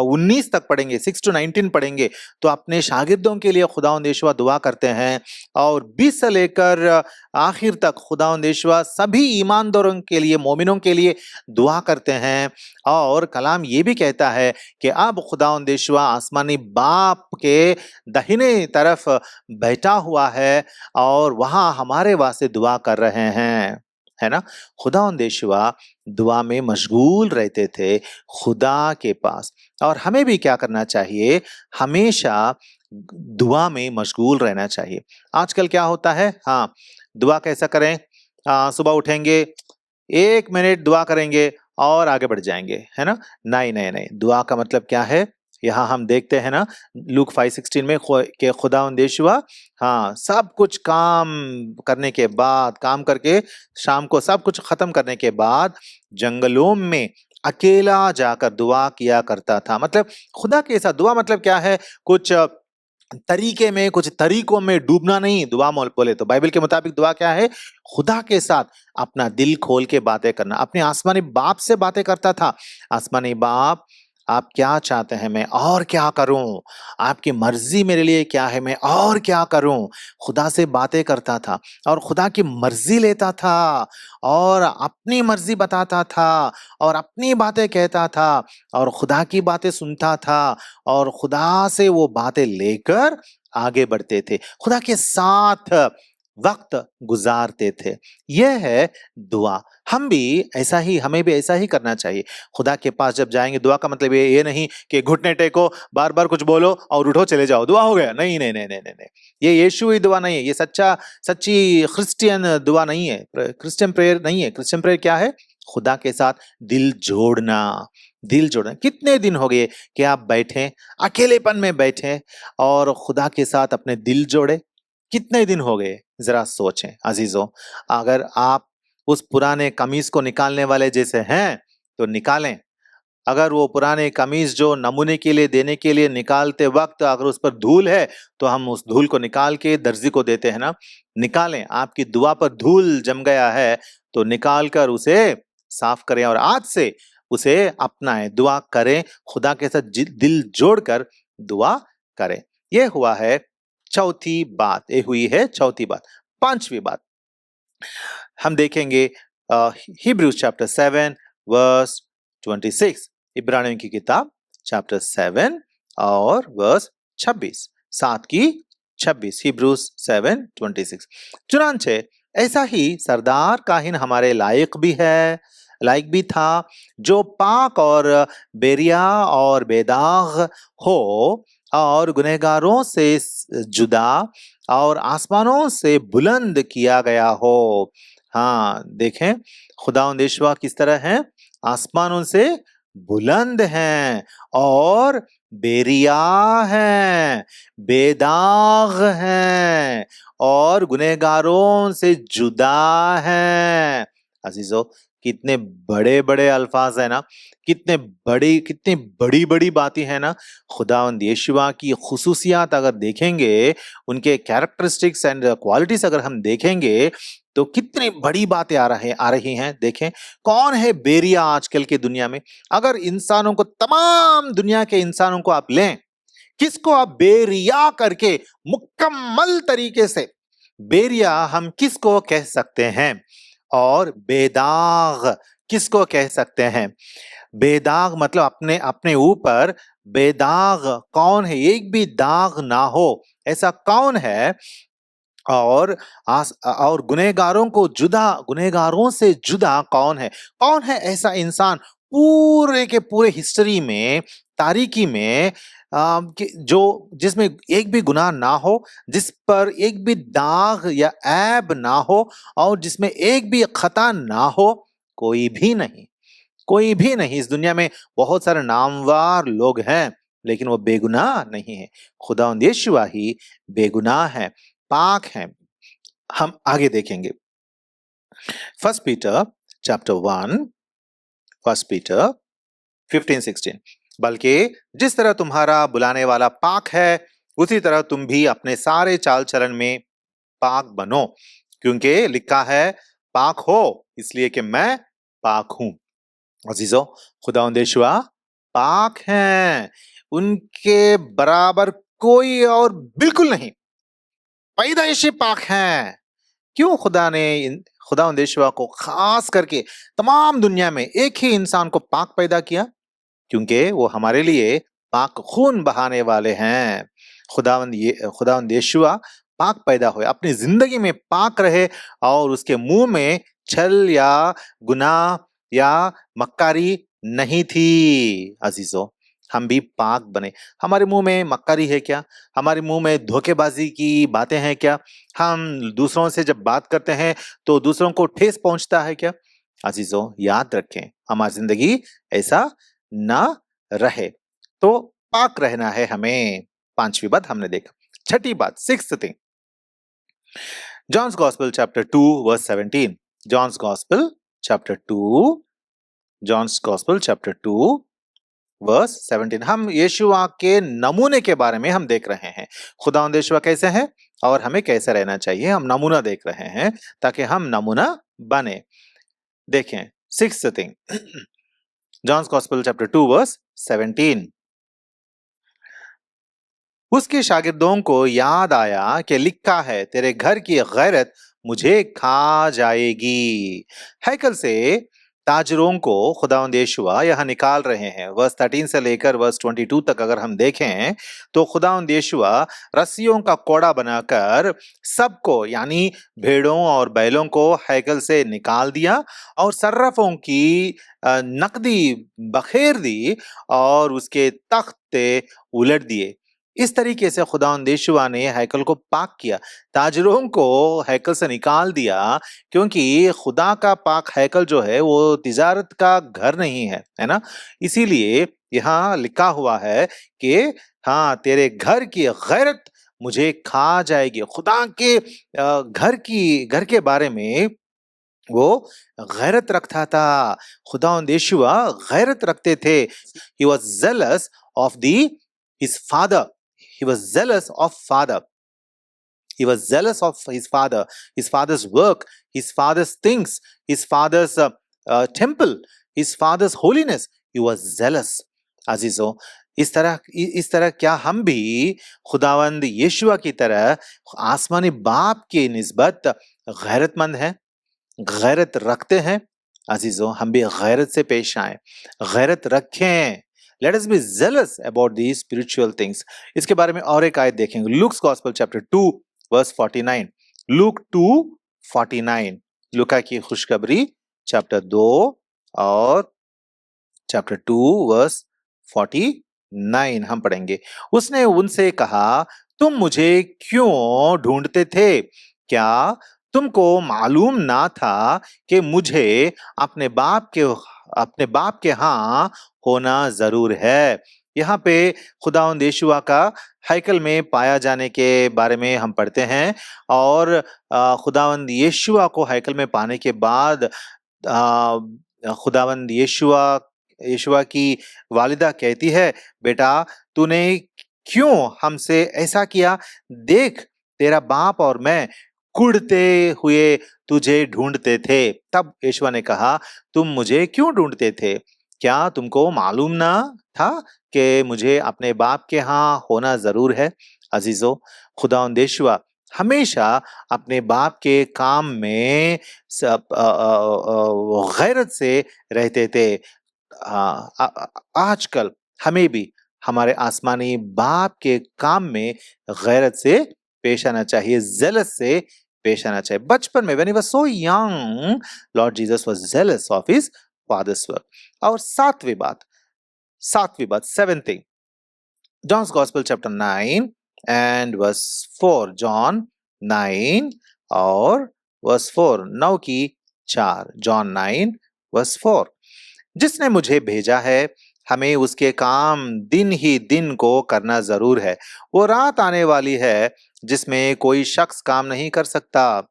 19 तक पढ़ेंगे, 6 to 19 पढ़ेंगे, तो अपने शागिर्दों के लिए खुदावंद यीशुआ दुआ करते हैं। और 20 से लेकर आखिर तक खुदावंद यीशुआ सभी ईमानदारों के लिए, मोमिनों के लिए दुआ करते हैं। और कलाम ये भी कहता है कि अब खुदावंद यीशुआ आसमानी बाप के दाहिने तरफ बैठा हुआ है और वहां हमारे वास्ते दुआ कर रहे हैं, है ना। खुदावंद यीशुआ दुआ में मशगूल रहते थे खुदा के पास। और हमें भी क्या करना चाहिए? हमेशा दुआ में मशगूल रहना चाहिए। आजकल क्या होता है? हाँ, दुआ कैसा करें? सुबह उठेंगे, 1 मिनट दुआ करेंगे और आगे बढ़ जाएंगे, है ना। नहीं नहीं नहीं, दुआ का मतलब क्या है? यहाँ हम देखते हैं ना, लूक 5:16 में के खुदावंद यीशुआ, हाँ, सब कुछ काम करने के बाद, काम करके शाम को सब कुछ खत्म करने के बाद जंगलों में अकेला जाकर दुआ किया करता था। मतलब खुदा के साथ दुआ मतलब क्या है? कुछ तरीके में, कुछ तरीकों में डूबना नहीं। दुआ बोले तो बाइबल के मुताबिक दुआ क्या है? खुदा के साथ अपना दिल खोल के बातें करना। अपने आसमानी बाप से बातें करता था। आसमानी बाप, आप क्या चाहते हैं मैं और क्या करूं? आपकी मर्जी मेरे लिए क्या है, मैं और क्या करूं? खुदा से बातें करता था और खुदा की मर्जी लेता था और अपनी मर्जी बताता था और अपनी बातें कहता था और खुदा की बातें सुनता था और खुदा से वो बातें लेकर आगे बढ़ते थे, खुदा के साथ वक्त गुजारते थे। यह है दुआ। हमें भी ऐसा ही करना चाहिए। खुदा के पास जब जाएंगे, दुआ का मतलब ये नहीं कि घुटने टेको, बार बार कुछ बोलो और उठो चले जाओ, दुआ हो गया। नहीं नहीं नहीं नहीं नहीं, ये यीशुई दुआ नहीं है। ये सच्ची क्रिश्चियन दुआ नहीं है, क्रिश्चियन प्रेयर नहीं है। क्रिश्चियन प्रेयर क्या है? खुदा के साथ दिल जोड़ना। दिल जोड़ना। कितने दिन हो गए कि आप बैठे, अकेलेपन में बैठे और खुदा के साथ अपने दिल जोड़े? कितने दिन हो गए? जरा सोचें अजीजों। अगर आप उस पुराने कमीज को निकालने वाले जैसे हैं तो निकालें। अगर वो पुराने कमीज जो नमूने के लिए देने के लिए निकालते वक्त अगर उस पर धूल है तो हम उस धूल को निकाल के दर्जी को देते हैं ना। निकालें। आपकी दुआ पर धूल जम गया है तो निकाल कर उसे साफ करें और आज से उसे अपनाएं, दुआ करें, खुदा के साथ दिल जोड़कर दुआ करें। यह हुआ है चौथी बात। ये हुई है चौथी बात। पांचवी बात हम देखेंगे हिब्रूज चैप्टर 7 वर्स 26। इब्रानियों की किताब चैप्टर 7 और वर्स 26, 7 की 26, हिब्रूज 7:26। चुनांचे ऐसा ही सरदार काहिन हमारे लायक भी था, जो पाक और बेरिया और बेदाग हो और गुनहगारों से जुदा और आसमानों से बुलंद किया गया हो। हाँ, देखें खुदावंद यीशुआ किस तरह हैं? आसमानों से बुलंद हैं और बेरिया हैं, बेदाग हैं और गुनहगारों से जुदा हैं। अजीजों, कितने बड़े बड़े अल्फाज है ना, कितनी बड़ी बड़ी बातें हैं ना। खुदावंद यीशुआ की खुसूसियात अगर देखेंगे, उनके कैरेक्टरिस्टिक्स एंड क्वालिटीज अगर हम देखेंगे तो कितनी बड़ी बातें आ रही हैं। देखें, कौन है बेरिया आजकल के दुनिया में? अगर इंसानों को, तमाम दुनिया के इंसानों को आप लें, किसको आप बेरिया करके मुकम्मल तरीके से बेरिया हम किसको कह सकते हैं और बेदाग किसको कह सकते हैं? बेदाग मतलब अपने अपने ऊपर बेदाग कौन है? एक भी दाग ना हो, ऐसा कौन है और गुनहगारों से जुदा कौन है? कौन है ऐसा इंसान पूरे के पूरे हिस्ट्री में, तारीकी में, जो जिसमें एक भी गुनाह ना हो, जिस पर एक भी दाग या ऐब ना हो और जिसमें एक भी खता ना हो? कोई भी नहीं। कोई भी नहीं। इस दुनिया में बहुत सारे नामवार लोग हैं, लेकिन वो बेगुनाह नहीं है। खुदावंद यीशुआ ही बेगुनाह है, पाक है। हम आगे देखेंगे। First Peter chapter 1, first Peter 15-16। बल्कि जिस तरह तुम्हारा बुलाने वाला पाक है, उसी तरह तुम भी अपने सारे चाल चलन में पाक बनो, क्योंकि लिखा है, पाक हो इसलिए कि मैं पाक हूं। अजीजों, खुदावंद यीशुआ पाक हैं, उनके बराबर कोई और बिल्कुल नहीं। पैदाइशी पाक हैं। क्यों खुदावंद यीशुआ को खास करके तमाम दुनिया में एक ही इंसान को पाक पैदा किया? क्योंकि वो हमारे लिए पाक खून बहाने वाले हैं। खुदावंद यीशुआ पाक पैदा हुए, अपनी जिंदगी में पाक रहे और उसके मुंह में छल या गुनाह या मक्कारी नहीं थी। अजीजों, हम भी पाक बने। हमारे मुंह में मक्कारी है क्या? हमारे मुंह में धोखेबाजी की बातें हैं क्या? हम दूसरों से जब बात करते हैं तो दूसरों को ठेस पहुंचता है क्या? अजीजों, याद रखें, हमारी जिंदगी ऐसा ना रहे। तो पाक रहना है हमें। पांचवी बात हमने देखा। छठी बात, sixth thing, John's gospel chapter 2 verse 17। John's gospel chapter 2, John's gospel chapter 2 verse 17। हम यीशुआ के नमूने के बारे में हम देख रहे हैं। खुदावंद यीशुआ कैसे हैं और हमें कैसे रहना चाहिए, हम नमूना देख रहे हैं ताकि हम नमूना बने। देखें, sixth thing, John's gospel chapter 2 verse 17। उसके शागिर्दों को याद आया कि लिखा है, तेरे घर की गैरत मुझे खा जाएगी। हैकल से ताजरों को खुदावंद यीशुआ यहाँ निकाल रहे हैं। वर्स 13 से लेकर वर्स 22 तक अगर हम देखें तो खुदावंद यीशुआ रस्सियों का कोड़ा बनाकर सबको, यानी भेड़ों और बैलों को हैकल से निकाल दिया और सर्रफों की नकदी बखेर दी और उसके तख्ते उलट दिए। इस तरीके से खुदावंद यीशुआ ने हैकल को पाक किया, ताजरों को हैकल से निकाल दिया, क्योंकि खुदा का पाक हैकल जो है वो तिजारत का घर नहीं है, है ना? इसीलिए यहाँ लिखा हुआ है कि हाँ, तेरे घर की गैरत मुझे खा जाएगी। खुदा के घर के बारे में वो गैरत रखता था। खुदावंद यीशुआ गैरत रखते थे। He was zealous of his father. He was zealous of father. He was zealous of his father's work, his father's things, his father's temple, his father's holiness. He was zealous. अजीजों, इस तरह क्या हम भी खुदावंद यीशुआ की तरह आसमानी बाप की निस्बत गैरतमंद हैं, गैरत रखते हैं? अजीजों, हम भी गैरत से पेश आए, गैरत रखें। Let us be zealous about these spiritual things. इसके बारे में और एक आयत देखेंगे। Luke's gospel chapter 2 verse 49। Luke 2:49, लूका की खुशखबरी चैप्टर 2 और चैप्टर 2 वर्स 49 हम पढ़ेंगे। उसने उनसे कहा, तुम मुझे क्यों ढूंढते थे? क्या तुमको मालूम ना था कि मुझे अपने बाप के यहाँ होना जरूर है? यहाँ पे खुदावंद यीशुआ का हैकल में पाया जाने के बारे में हम पढ़ते हैं और खुदावंद यीशुआ को हैकल में पाने के बाद खुदावंद यीशुआ की वालिदा कहती है, बेटा तूने क्यों हमसे ऐसा किया? देख, तेरा बाप और मैं कुढ़ते हुए तुझे ढूंढते थे। तब यीशुआ ने कहा, तुम मुझे क्यों ढूंढते थे? क्या तुमको मालूम ना था कि मुझे अपने बाप के यहाँ होना जरूर है? अजीजों, खुदावंद यीशुआ हमेशा अपने बाप के काम में गैरत से रहते थे। आजकल हमें भी हमारे आसमानी बाप के काम में गैरत से पेश आना चाहिए, zealous से पेश आना चाहिए। बचपन में when he was so young, Lord Jesus was zealous of his father's work. और सातवीं बात, seventh thing, John's Gospel chapter 9 and verse 4, John 9 और verse 4, 9 की 4, John 9 verse 4, जिसने मुझे भेजा है हमें उसके काम दिन ही दिन को करना जरूर है। वो रात आने वाली है जिसमें कोई शख्स काम नहीं कर सकता।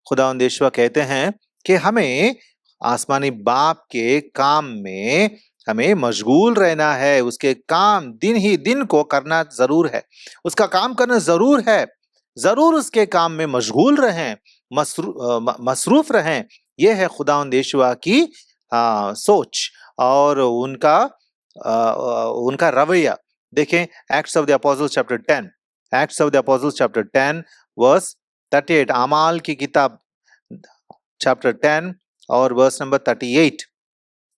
खुदावंद यीशुआ कहते हैं कि हमें आसमानी बाप के काम में हमें मशगूल रहना है, उसके काम दिन ही दिन को करना जरूर है, उसका काम करना जरूर है, जरूर उसके काम में मशगूल रहें, मसरूफ रहें। यह है खुदावंद यीशुआ की सोच और उनका रवैया। देखें Acts of the Apostles chapter 10 verse 38, अमाल की किताब चैप्टर 10 और वर्स नंबर 38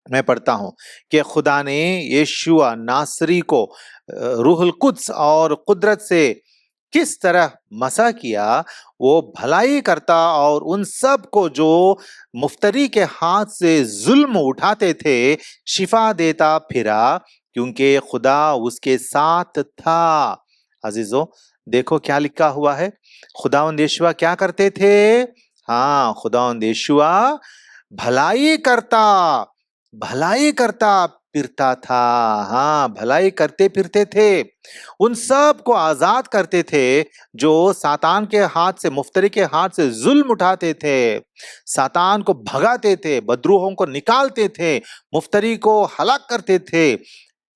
मैं पढ़ता हूं कि खुदा ने यीशुआ नासरी को रूहुल कुद्स और कुदरत से किस तरह मसा किया। वो भलाई करता और उन सब को जो मुफ्तरी के हाथ से जुल्म उठाते थे शिफा देता फिरा, क्योंकि खुदा उसके साथ था। अजीजों देखो क्या लिखा हुआ है, खुदावंद यीशुआ क्या करते थे? हाँ, खुदावंद यीशुआ भलाई करता फिरता था। हाँ, भलाई करते फिरते थे, उन सब को आजाद करते थे जो सातान के हाथ से, मुफ्तरी के हाथ से जुल्म उठाते थे, सातान को भगाते थे, बदरूहों को निकालते थे, मुफ्तरी को हलाक करते थे,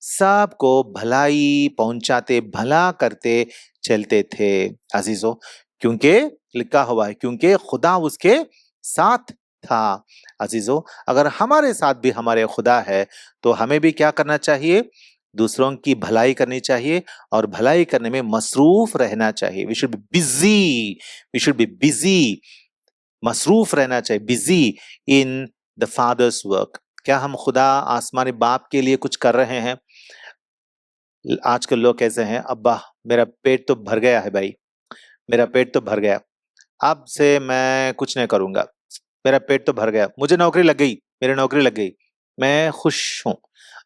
सबको भलाई पहुंचाते, भला करते चलते थे। अजीजों क्योंकि लिखा हुआ है, क्योंकि खुदा उसके साथ था। अजीजों अगर हमारे साथ भी हमारे खुदा है तो हमें भी क्या करना चाहिए? दूसरों की भलाई करनी चाहिए और भलाई करने में मसरूफ रहना चाहिए। वी शुड बी बिजी, मसरूफ रहना चाहिए, busy in the Father's work. क्या हम खुदा आसमानी बाप के लिए कुछ कर रहे हैं? आजकल लोग कैसे हैं, अब्बा मेरा पेट तो भर गया है भाई, मेरा पेट तो भर गया, अब से मैं कुछ नहीं करूंगा, मेरा पेट तो भर गया, मुझे नौकरी लग गई, मेरी नौकरी लग गई, मैं खुश हूं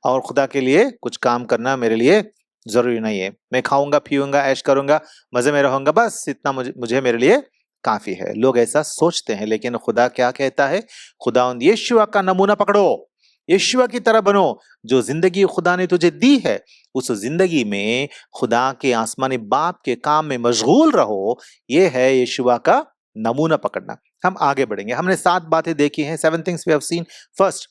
और खुदा के लिए कुछ काम करना मेरे लिए जरूरी नहीं है, मैं खाऊंगा पीऊंगा ऐश करूंगा मजे में रहूंगा, बस इतना मुझे मेरे लिए काफी है। लोग ऐसा सोचते हैं, लेकिन खुदा क्या कहता है? खुदावंद यीशुआ का नमूना पकड़ो, यीशुआ की तरह बनो। जो जिंदगी खुदा ने तुझे दी है उस जिंदगी में खुदा के आसमानी बाप के काम में मशगूल रहो। ये है यीशुआ का नमूना पकड़ना। हम आगे बढ़ेंगे। हमने 7 बातें देखी हैं, 7 things we have seen. First,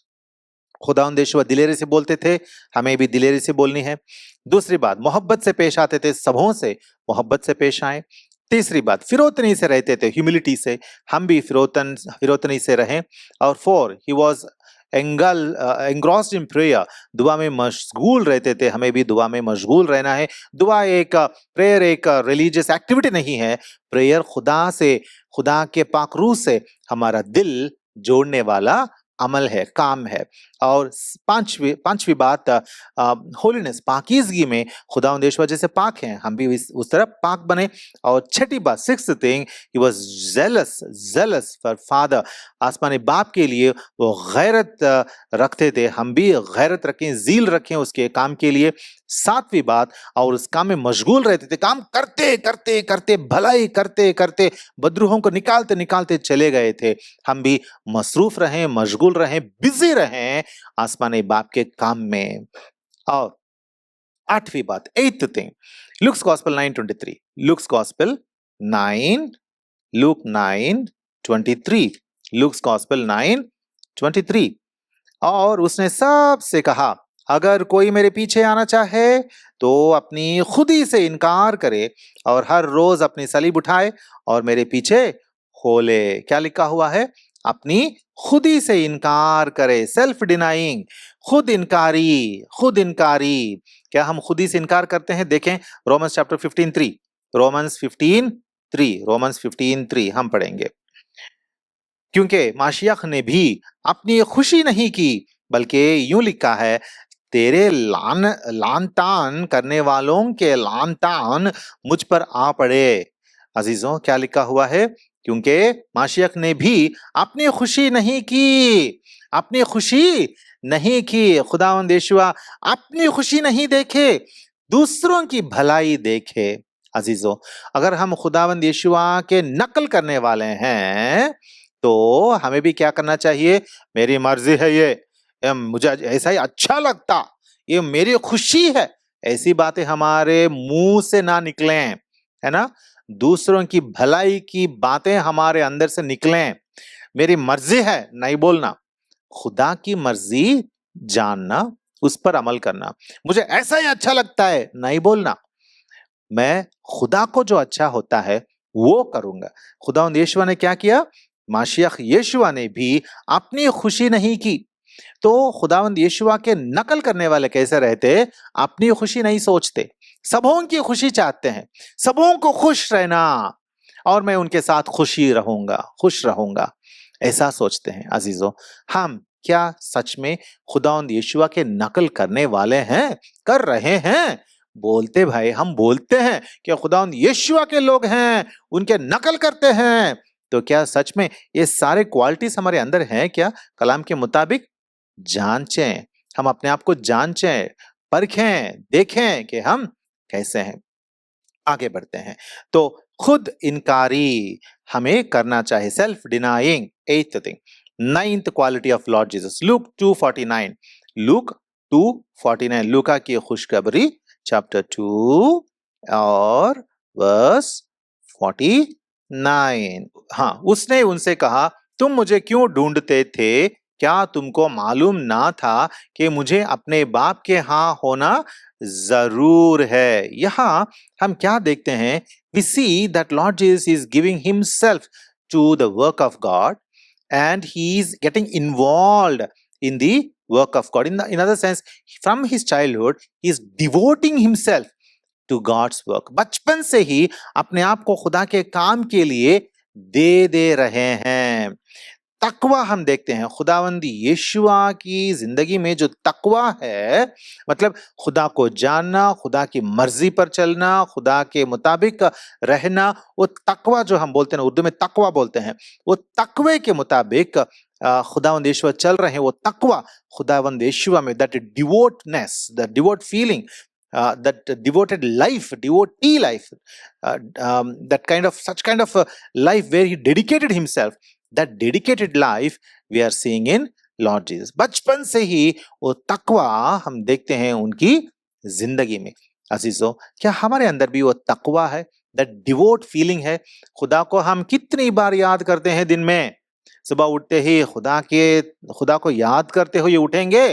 खुदावंद यीशुआ दिलेरी से बोलते थे, हमें भी दिलेरी से बोलनी है। दूसरी बात, मोहब्बत से पेश आते थे, सबों से मोहब्बत से पेश आए। तीसरी बात, फिरौतनी से रहते थे, ह्यूमिलिटी से, हम भी फिरौतनी से रहें। और 4, he was engrossed in prayer, दुआ में मशगूल रहते थे, हमें भी दुआ में मशगूल रहना है। दुआ प्रेयर एक रिलीजियस एक्टिविटी नहीं है, प्रेयर खुदा के पाक रूह से हमारा दिल जोड़ने वाला अमल है, काम है। और पांचवी बात, होलीनेस, पाकीज़गी में खुदावंद यीशुआ जैसे पाक हैं, हम भी उस तरह पाक बने। और छठी बात, 6th thing, he was jealous for father, आसमानी बाप के लिए वो गैरत रखते थे, हम भी गैरत रखें, ज़ील रखें उसके काम के लिए। 7वीं बात, और उस काम में मशगूल रहते थे, काम करते करते करते, भलाई करते करते, बदरूहों को निकालते निकालते चले गए थे। हम भी मसरूफ रहें, मशगूल रहें, बिजी रहें आसमानी बाप के काम में। और 8वीं बात, 8th thing, Luke's gospel 9:23, Luke's gospel 9:23, और उसने सबसे कहा, अगर कोई मेरे पीछे आना चाहे तो अपनी खुदी से इनकार करे और हर रोज अपनी सलीब उठाए और मेरे पीछे हो ले। क्या लिखा हुआ है? अपनी खुदी से इनकार करे, सेल्फ डिनाइंग, खुद इनकारी। क्या हम खुदी से इनकार करते हैं? देखें रोमन्स चैप्टर 15:3, रोमन्स 15:3 हम पढ़ेंगे। क्योंकि माशियख ने भी अपनी खुशी नहीं की, बल्कि यूं लिखा है, तेरे लान तान करने वालों के लान तान मुझ पर आ पड़े। अजीजों क्या लिखा हुआ है, क्योंकि माशियक ने भी अपनी खुशी नहीं की, अपनी खुशी नहीं की। खुदावंद यीशुआ अपनी खुशी नहीं देखे, दूसरों की भलाई देखे। अजीजों अगर हम खुदावंद यीशुआ के नकल करने वाले हैं तो हमें भी क्या करना चाहिए, मेरी मर्जी है ये मुझे ऐसा ही अच्छा लगता, ये मेरी खुशी है, ऐसी बातें हमारे मुंह से ना निकलें, है ना। दूसरों की भलाई की बातें हमारे अंदर से निकलें। मेरी मर्जी है नहीं बोलना, खुदा की मर्जी जानना, उस पर अमल करना। मुझे ऐसा ही अच्छा लगता है नहीं बोलना, मैं खुदा को जो अच्छा होता है वो करूंगा। खुदावंद यीशुआ ने क्या किया, माशियख यीशुआ ने भी अपनी खुशी नहीं की। तो खुदावंद यीशुआ के नकल करने वाले कैसे रहते, अपनी खुशी नहीं सोचते, सबों की खुशी चाहते हैं, सबों को खुश रहना, और मैं उनके साथ खुशी रहूंगा, खुश रहूंगा, ऐसा सोचते हैं। अजीजों हम क्या सच में खुदावंद यीशुआ के नकल करने वाले हैं, कर रहे हैं? बोलते भाई हम बोलते हैं कि खुदावंद यीशुआ के लोग हैं, उनके नकल करते हैं, तो क्या सच में ये सारे क्वालिटीज हमारे अंदर हैं क्या? कलाम के मुताबिक जांचें, हम अपने आप को जांचें, परखें, देखें कि हम कैसे हैं। आगे बढ़ते हैं तो खुद इनकारी हमें करना चाहिए, सेल्फ डिनाइंग। एथ thing, ninth quality of Lord Jesus, look 2:49, look 2:49, लूका की खुशखबरी चैप्टर 2 और वर्स 49। हाँ, उसने उनसे कहा, तुम मुझे क्यों ढूंढते थे? क्या तुमको मालूम ना था कि मुझे अपने बाप के यहाँ होना जरूर है? यहाँ हम क्या देखते हैं, we see that Lord Jesus is giving himself to the work of God and he is getting involved in the work of God. In other sense, from his childhood, he is devoting himself to God's work. बचपन से ही अपने आप को खुदा के काम के लिए दे रहे हैं। तकवा हम देखते हैं, खुदावंदी यीशुआ की जिंदगी में जो तकवा है, मतलब खुदा को जानना, खुदा की मर्जी पर चलना, खुदा के मुताबिक रहना, वो तकवा जो हम बोलते हैं, उर्दू में तकवा बोलते हैं, वो तकवे के मुताबिक खुदावंद यीशुआ चल रहे हैं। वो तकवा खुदावंद यीशुआ में, that devoutness, the devout feeling, that devoted life, devotee life, that kind of, such kind of life where he dedicated himself, that dedicated life we are seeing in Lord Jesus. बचपन से ही वो तकवा हम देखते हैं उनकी जिंदगी में। अजीजों क्या हमारे अंदर भी वो तकवा है, दैट डिवोट फीलिंग है? खुदा को हम कितनी बार याद करते हैं दिन में? सुबह उठते ही खुदा को याद करते हुए उठेंगे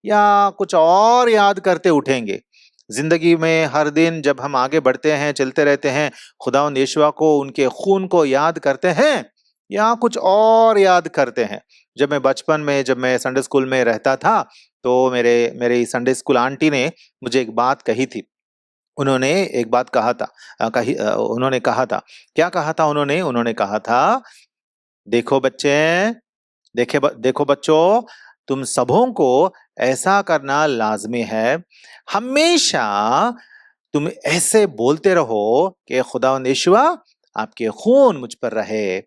या कुछ और याद करते उठेंगे? जिंदगी में हर दिन जब हम आगे बढ़ते हैं, चलते रहते हैं, खुदावंद यीशुआ को, उनके खून को याद करते हैं या कुछ और याद करते हैं? जब मैं बचपन में, जब मैं संडे स्कूल में रहता था, तो मेरे संडे स्कूल आंटी ने मुझे एक बात कही थी। उन्होंने एक बात कहा था, उन्होंने कहा था, क्या कहा था उन्होंने कहा था, देखो बच्चे, देखो बच्चों, तुम सबों को ऐसा करना लाजमी है, हमेशा तुम ऐसे बोलते रहो कि खुदावंद यीशुआ आपके खून मुझ पर रहे,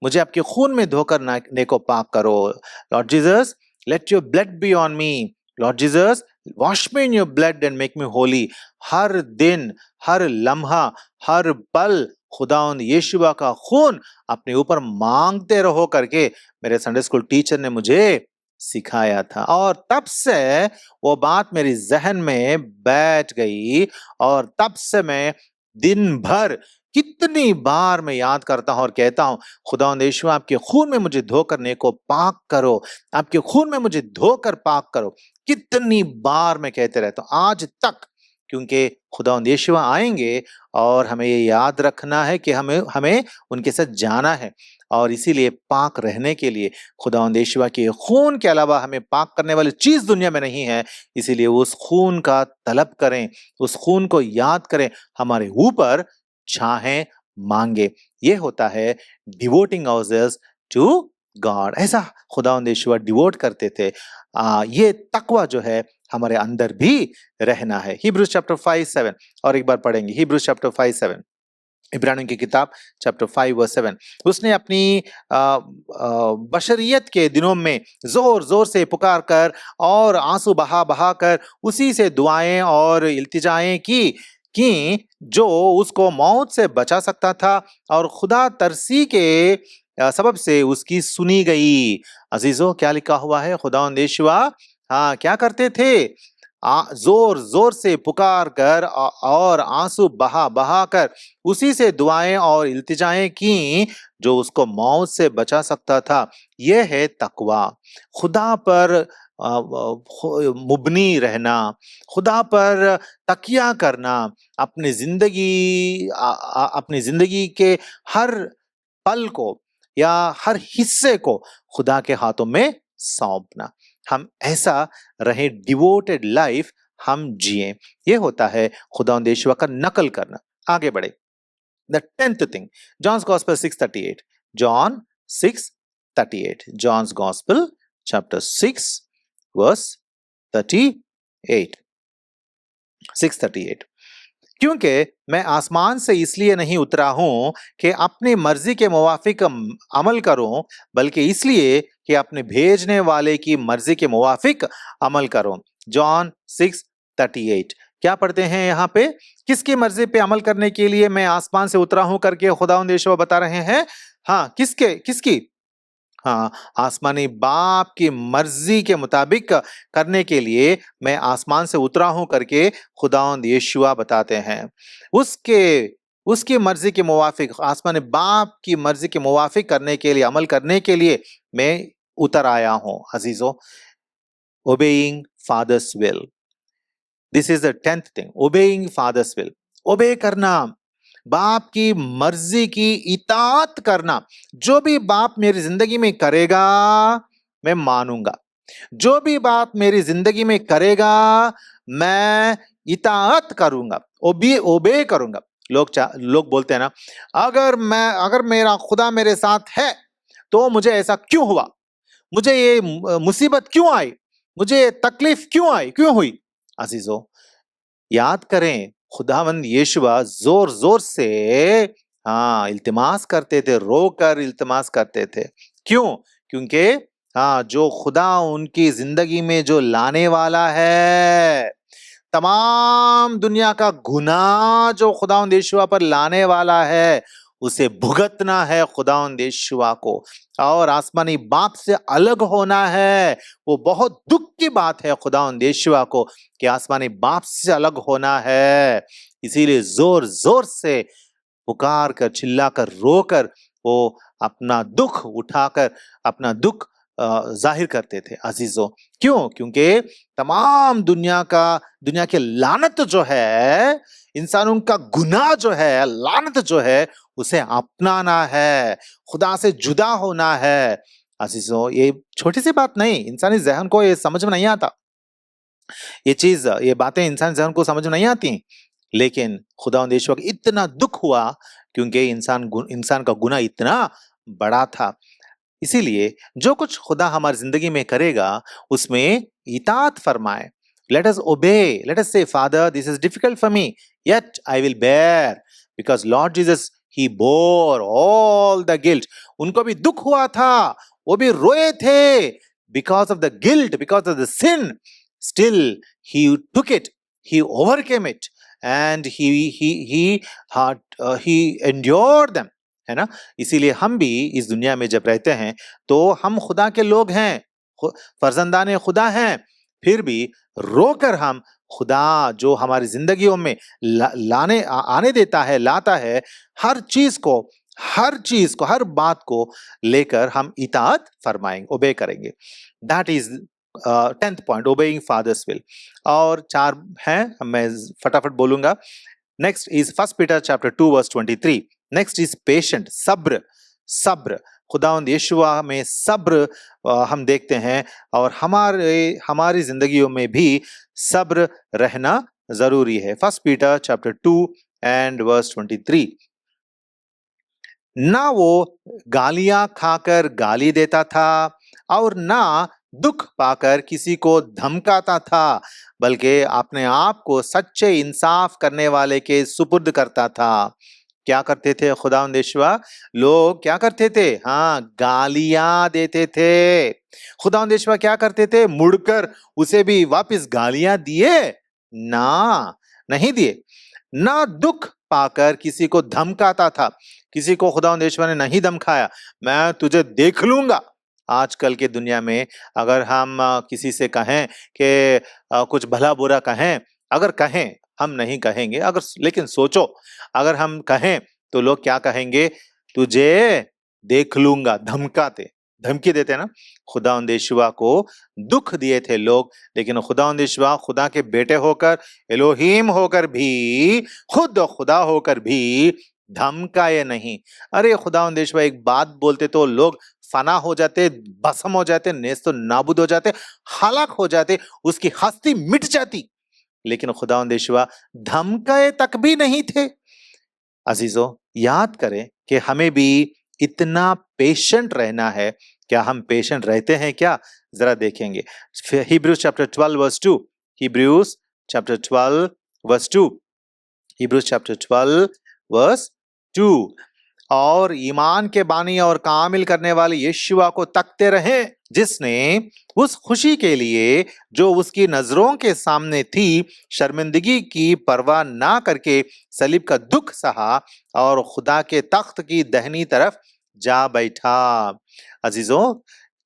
मुझे आपके खून में धोकर नाने को पाक करो। Lord Jesus, let your blood be on me. Lord Jesus, wash me in your blood and make me holy. हर दिन, हर लम्हा, हर पल खुदावंद यीशुआ का खून अपने ऊपर मांगते रहो करके मेरे संडे स्कूल टीचर ने मुझे सिखाया था। और तब से वो बात मेरी जहन में बैठ गई और तब से मैं दिन भर कितनी बार मैं याद करता हूं और कहता हूं, खुदावंद यीशुआ आपके खून में मुझे धोकर नेको पाक करो, आपके खून में मुझे धोकर पाक करो। कितनी बार मैं कहते रहता हूं आज तक, क्योंकि खुदावंद यीशुआ आएंगे और हमें ये याद रखना है कि हमें उनके साथ जाना है। और इसीलिए पाक रहने के लिए खुदावंद यीशुआ के खून के अलावा हमें पाक करने वाली चीज दुनिया में नहीं है। इसीलिए उस खून का तलब करें, उस खून को याद करें, हमारे ऊपर चाहें, मांगे। ये होता है डिवोटिंग आवरसेल्व्स टू गॉड। ऐसा खुदावंद यीशुआ डिवोट करते थे। ये तकवा जो है हमारे अंदर भी रहना है। हिब्रूज चैप्टर 5:7 और एक बार पढ़ेंगे, हिब्रूज चैप्टर 5:7। इब्रानियों की किताब चैप्टर 5 वर्स 7। उसने अपनी बशरियत के दिनों में जोर जोर से पुकार कर और आंसू बहा बहा कर उसी से दुआएं और इल्तिजाएं की जो उसको मौत से बचा सकता था, और खुदा तरसी के सबब से उसकी सुनी गई। अजीजों, क्या लिखा हुआ है? खुदावंद यीशुआ हाँ क्या करते थे? जोर जोर से पुकार कर और आंसू बहा बहा कर उसी से दुआएं और इल्तिजाएं की जो उसको मौत से बचा सकता था। यह है तकवा, खुदा पर मुबनी रहना, खुदा पर तकिया करना, अपनी जिंदगी के हर पल को या हर हिस्से को खुदा के हाथों में सौंपना। हम ऐसा रहे, डिवोटेड लाइफ हम जिए। ये होता है खुदावंद यीशुआ का नकल करना। आगे बढ़े। The 10th thing, John's Gospel 6:38. John 6:38. John's Gospel chapter 6 verse 38. 6:38. क्योंकि मैं आसमान से इसलिए नहीं उतरा हूं कि अपनी मर्जी के मुवाफिक अमल करूं, बल्कि इसलिए कि अपने भेजने वाले की मर्जी के मुवाफिक अमल करूं। जॉन 6:38। क्या पढ़ते हैं यहाँ पे? किसकी मर्जी पे अमल करने के लिए मैं आसमान से उतरा हूं करके खुदावंद यीशुआ बता रहे हैं। हाँ, किसकी? हाँ, आसमानी बाप की मर्जी के मुताबिक करने के लिए मैं आसमान से उतरा हूं करके खुदावंद यीशुआ बताते हैं। उसकी मर्जी के मुवाफिक, आसमानी बाप की मर्जी के मुवाफिक करने के लिए, अमल करने के लिए मैं उतर आया हूं। अजीजों, obeying fathers will, this is the 10th thing, obeying fathers will. Obey करना, बाप की मर्जी की इताअत करना। जो भी बाप मेरी जिंदगी में करेगा मैं मानूंगा, जो भी बाप मेरी जिंदगी में करेगा मैं इताअत करूंगा, ओबे करूंगा। लोग बोलते हैं ना, अगर मेरा खुदा मेरे साथ है तो मुझे ऐसा क्यों हुआ, मुझे ये मुसीबत क्यों आई, मुझे ये तकलीफ क्यों हुई। अजीजों, याद करें, खुदावंद यीशुआ जोर जोर से इल्तिमास करते थे, रोकर इल्तिमास करते थे। क्यों? क्योंकि जो खुदा उनकी जिंदगी में जो लाने वाला है, तमाम दुनिया का गुनाह जो खुदावंद यीशुआ पर लाने वाला है, उसे भुगतना है खुदावंद यीशुआ को, और आसमानी बाप से अलग होना है। वो बहुत दुख की बात है खुदावंद यीशुआ को कि आसमानी बाप से अलग होना है। इसीलिए जोर जोर से पुकार कर, चिल्ला कर, रो कर वो अपना दुख उठाकर अपना दुख जाहिर करते थे। अजीजों, क्यों? क्योंकि तमाम दुनिया के लानत जो है, इंसानों का गुनाह जो है, लानत जो है, उसे अपनाना है, खुदा से जुदा होना है। अजीजों, ये छोटी सी बात नहीं, इंसानी जहन को ये समझ में नहीं आता, ये बातें इंसान जहन को समझ में नहीं आती। लेकिन खुदावंद यीशुआ को इतना दुख हुआ क्योंकि इंसान का गुनाह इतना बड़ा था। इसीलिए जो कुछ खुदा हमारी जिंदगी में करेगा उसमें इताअत फरमाए। लेट अस ओबे, let us say Father this is difficult for me yet I will bear, because Lord Jesus he bore all the guilt. उनको भी दुख हुआ था, वो भी रोए थे because of the guilt, because of the sin. Still he took it, he overcame it, and he endured them, है ना। इसीलिए हम भी इस दुनिया में जब रहते हैं तो हम खुदा के लोग हैं, फर्जंदाने खुदा हैं, फिर भी रोकर हम खुदा जो हमारी जिंदगियों में आने देता है, लाता है, हर चीज को, हर बात को लेकर हम इताअत फरमाएंगे, ओबे करेंगे। That is 10th point, obeying fathers will. और 4 हैं, मैं फटाफट बोलूंगा। Next is 1 Peter chapter 2 verse 23। Next is patient, सब्र। खुदावंद यीशुआ में सब्र हम देखते हैं, और हमारी जिंदगियों में भी सब्र रहना जरूरी है। 1 पीटर चैप्टर 2 एंड वर्स 23। ना वो गालियां खाकर गाली देता था और ना दुख पाकर किसी को धमकाता था, बल्कि अपने आप को सच्चे इंसाफ करने वाले के सुपुर्द करता था। क्या करते थे खुदावंदेशवा? लोग क्या करते थे? हाँ, गालियां देते थे। खुदावंदेशवा क्या करते थे? मुड़कर उसे भी वापस गालियां दिए? ना, नहीं दिए। ना दुख पाकर किसी को धमकाता था। किसी को खुदावंदेशवा ने नहीं धमकाया, मैं तुझे देख लूंगा। आजकल के दुनिया में अगर हम किसी से कहें कि कुछ भला बुरा कहें, अगर कहें, हम नहीं कहेंगे, अगर लेकिन सोचो, अगर हम कहें तो लोग क्या कहेंगे? तुझे देख लूंगा, धमकाते, धमकी देते ना। खुदावंद यीशुआ को दुख दिए थे लोग, लेकिन खुदावंद यीशुआ खुदा के बेटे होकर, एलोहीम होकर भी, खुद खुदा होकर भी धमकाए नहीं। अरे खुदावंद यीशुआ एक बात बोलते तो लोग फना हो जाते, भस्म हो जाते, नेस्तो नाबूद हो जाते, हलाक हो जाते, उसकी हस्ती मिट जाती। लेकिन खुदावंद यीशुआ धमकाए तक भी नहीं थे। अजीजों, याद करें कि हमें भी इतना पेशेंट रहना है। क्या हम पेशेंट रहते हैं क्या? जरा देखेंगे Hebrews chapter 12 verse 2। Hebrews chapter 12 verse 2। Hebrews chapter 12 verse 2। और ईमान के बानी और कामिल करने वाले यीशुआ को तकते रहे, जिसने उस खुशी के लिए जो उसकी नजरों के सामने थी, शर्मिंदगी की परवाह ना करके सलीब का दुख सहा और खुदा के तख्त की दाहिनी तरफ जा बैठा। अजीजों,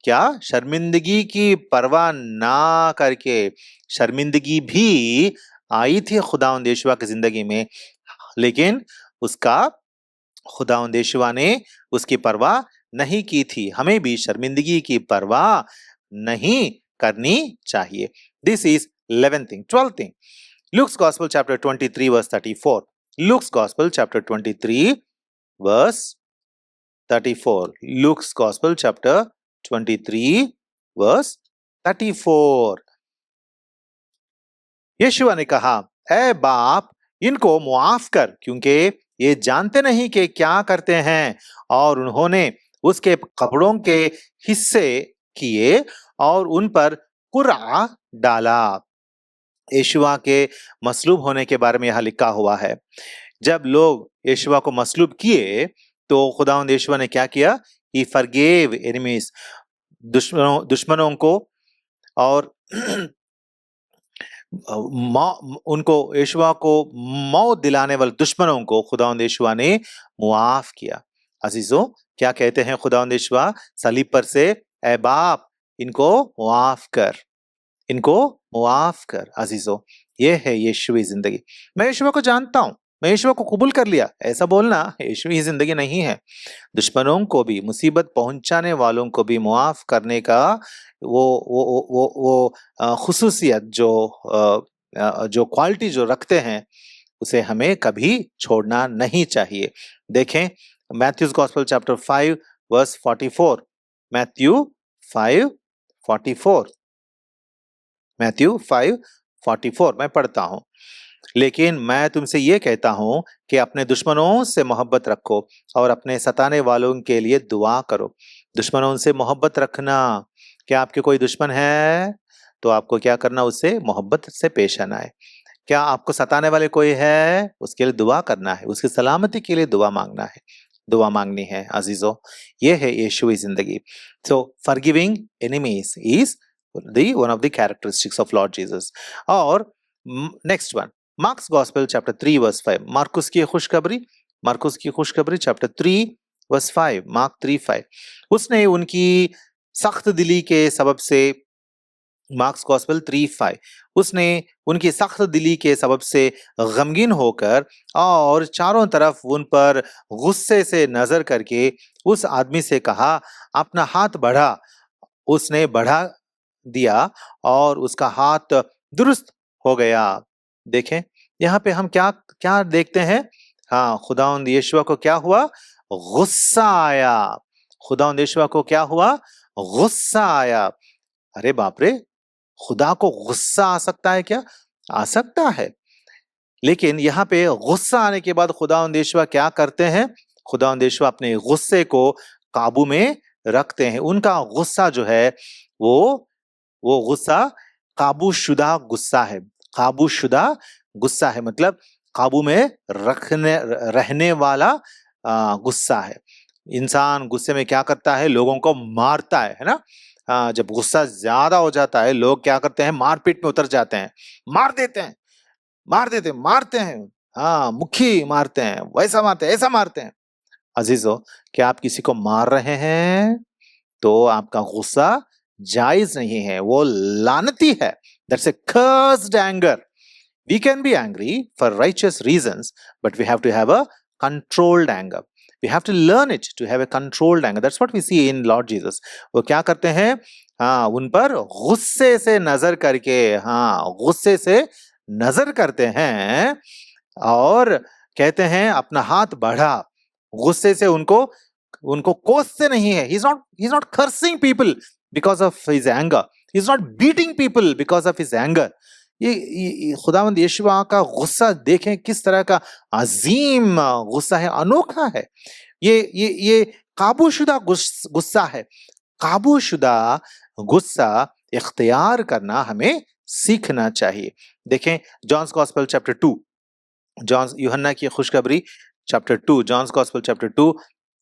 क्या शर्मिंदगी की परवाह ना करके, शर्मिंदगी भी आई थी खुदावंद यीशुआ की जिंदगी में, लेकिन उसका खुदावंद यीशुआ ने उसकी परवाह नहीं की थी। हमें भी शर्मिंदगी की परवाह नहीं करनी चाहिए। This is 11th thing. 12th thing, Luke's Gospel chapter 23 verse 34. Luke's Gospel chapter 23 verse 34. Luke's Gospel chapter 23 verse 34. यीशुआ ने कहा, ऐ बाप, इनको मुआफ कर, क्योंकि ये जानते नहीं कि क्या करते हैं। और उन्होंने उसके कपड़ों के हिस्से किए और उन पर कुर्आ डाला। यीशुआ के मसलूब होने के बारे में यहाँ लिखा हुआ है। जब लोग यीशुआ को मसलूब किए तो खुदावंद यीशुआ ने क्या किया? He forgave enemies, दुश्मनों को, और उनको, यीशुआ को मौत दिलाने वाले दुश्मनों को खुदावंद यीशुआ ने मुआफ किया। अजीजों, क्या कहते हैं खुदावंद यीशुआ सलीब पर से? ऐ बाप, इनको मुआफ कर, इनको मुआफ कर। अजीजों, ये है यीशुई जिंदगी। मैं यीशुआ को जानता हूं, मैं यीशुआ को कबूल कर लिया, ऐसा बोलना यीशुई जिंदगी नहीं है। दुश्मनों को भी, मुसीबत पहुंचाने वालों को भी मुआफ करने का वो खुसूसियत जो क्वालिटी जो रखते हैं, उसे हमें कभी छोड़ना नहीं चाहिए। देखें Matthew's gospel chapter 5 verse 44। Matthew 5:44। Matthew 5:44 मैं पढ़ता हूं। लेकिन मैं तुमसे ये कहता हूं कि अपने दुश्मनों से मोहब्बत रखो और अपने सताने वालों के लिए दुआ करो। दुश्मनों से मोहब्बत रखना। क्या आपके कोई दुश्मन है तो आपको क्या करना? उससे मोहब्बत से पेश आना है। क्या आपको सताने वाले कोई है? उसके लिए दुआ करना है, उसकी सलामती के लिए दुआ मांगना है, दुआ मांगनी है। अजीजों, ये है यीशुई जिंदगी। So forgiving enemies is one of the characteristics of Lord Jesus. और next one, Mark's gospel chapter 3 verse 5। मार्कुस की खुशखबरी चैप्टर 3 वर्स 5। मार्क 3:5। उसने उनकी सख्त दिली के सबब से, मार्क्स गॉस्पेल 3:5, उसने उनकी सख्त दिली के सबब से गमगीन होकर और चारों तरफ उन पर गुस्से से नजर करके उस आदमी से कहा, अपना हाथ बढ़ा। उसने बढ़ा दिया और उसका हाथ दुरुस्त हो गया। देखें यहाँ पे हम क्या क्या देखते हैं? हाँ, खुदावंद यीशुआ को क्या हुआ? गुस्सा आया। खुदावंद यीशुआ को क्या हुआ? गुस्सा आया। अरे बाप रे, खुदा को गुस्सा आ सकता है क्या? आ सकता है। लेकिन यहाँ पे गुस्सा आने के बाद खुदावंद यीशुआ क्या करते हैं? खुदावंद यीशुआ अपने गुस्से को काबू में रखते हैं। उनका गुस्सा जो है वो गुस्सा काबूशुदा गुस्सा है। काबूशुदा गुस्सा है, मतलब काबू में रहने वाला गुस्सा है। इंसान गुस्से में क्या करता है, लोगों को मारता है ना। जब गुस्सा ज्यादा हो जाता है लोग क्या करते हैं, मारपीट में उतर जाते हैं, मार देते हैं, मारते हैं। हाँ, मुक्की मारते हैं, वैसा मारते हैं, ऐसा मारते हैं। अजीजों, क्या आप किसी को मार रहे हैं तो आपका गुस्सा जायज नहीं है, वो लानती है। That's a cursed anger. We can be angry for righteous reasons, but we have to have a controlled anger. We have to learn it to have a controlled anger. That's what we see in Lord Jesus. वो क्या करते हैं, हाँ, उन पर गुस्से से नजर करके, हाँ, गुस्से से नजर करते हैं और कहते हैं अपना हाथ बढ़ा, गुस्से से उनको उनको कोसते नहीं है। He's not cursing people because of his anger. He's not beating people because of his anger. ये खुदावंद यीशुआ का गुस्सा देखें किस तरह का अजीम गुस्सा है, अनोखा है। ये काबूशुदा गुस्सा है। काबूशुदा गुस्सा इख्तियार करना हमें सीखना चाहिए। देखें जॉन्स गॉस्पेल चैप्टर 2, यूहन्ना की खुशखबरी चैप्टर 2, जॉन्स गॉस्पेल चैप्टर 2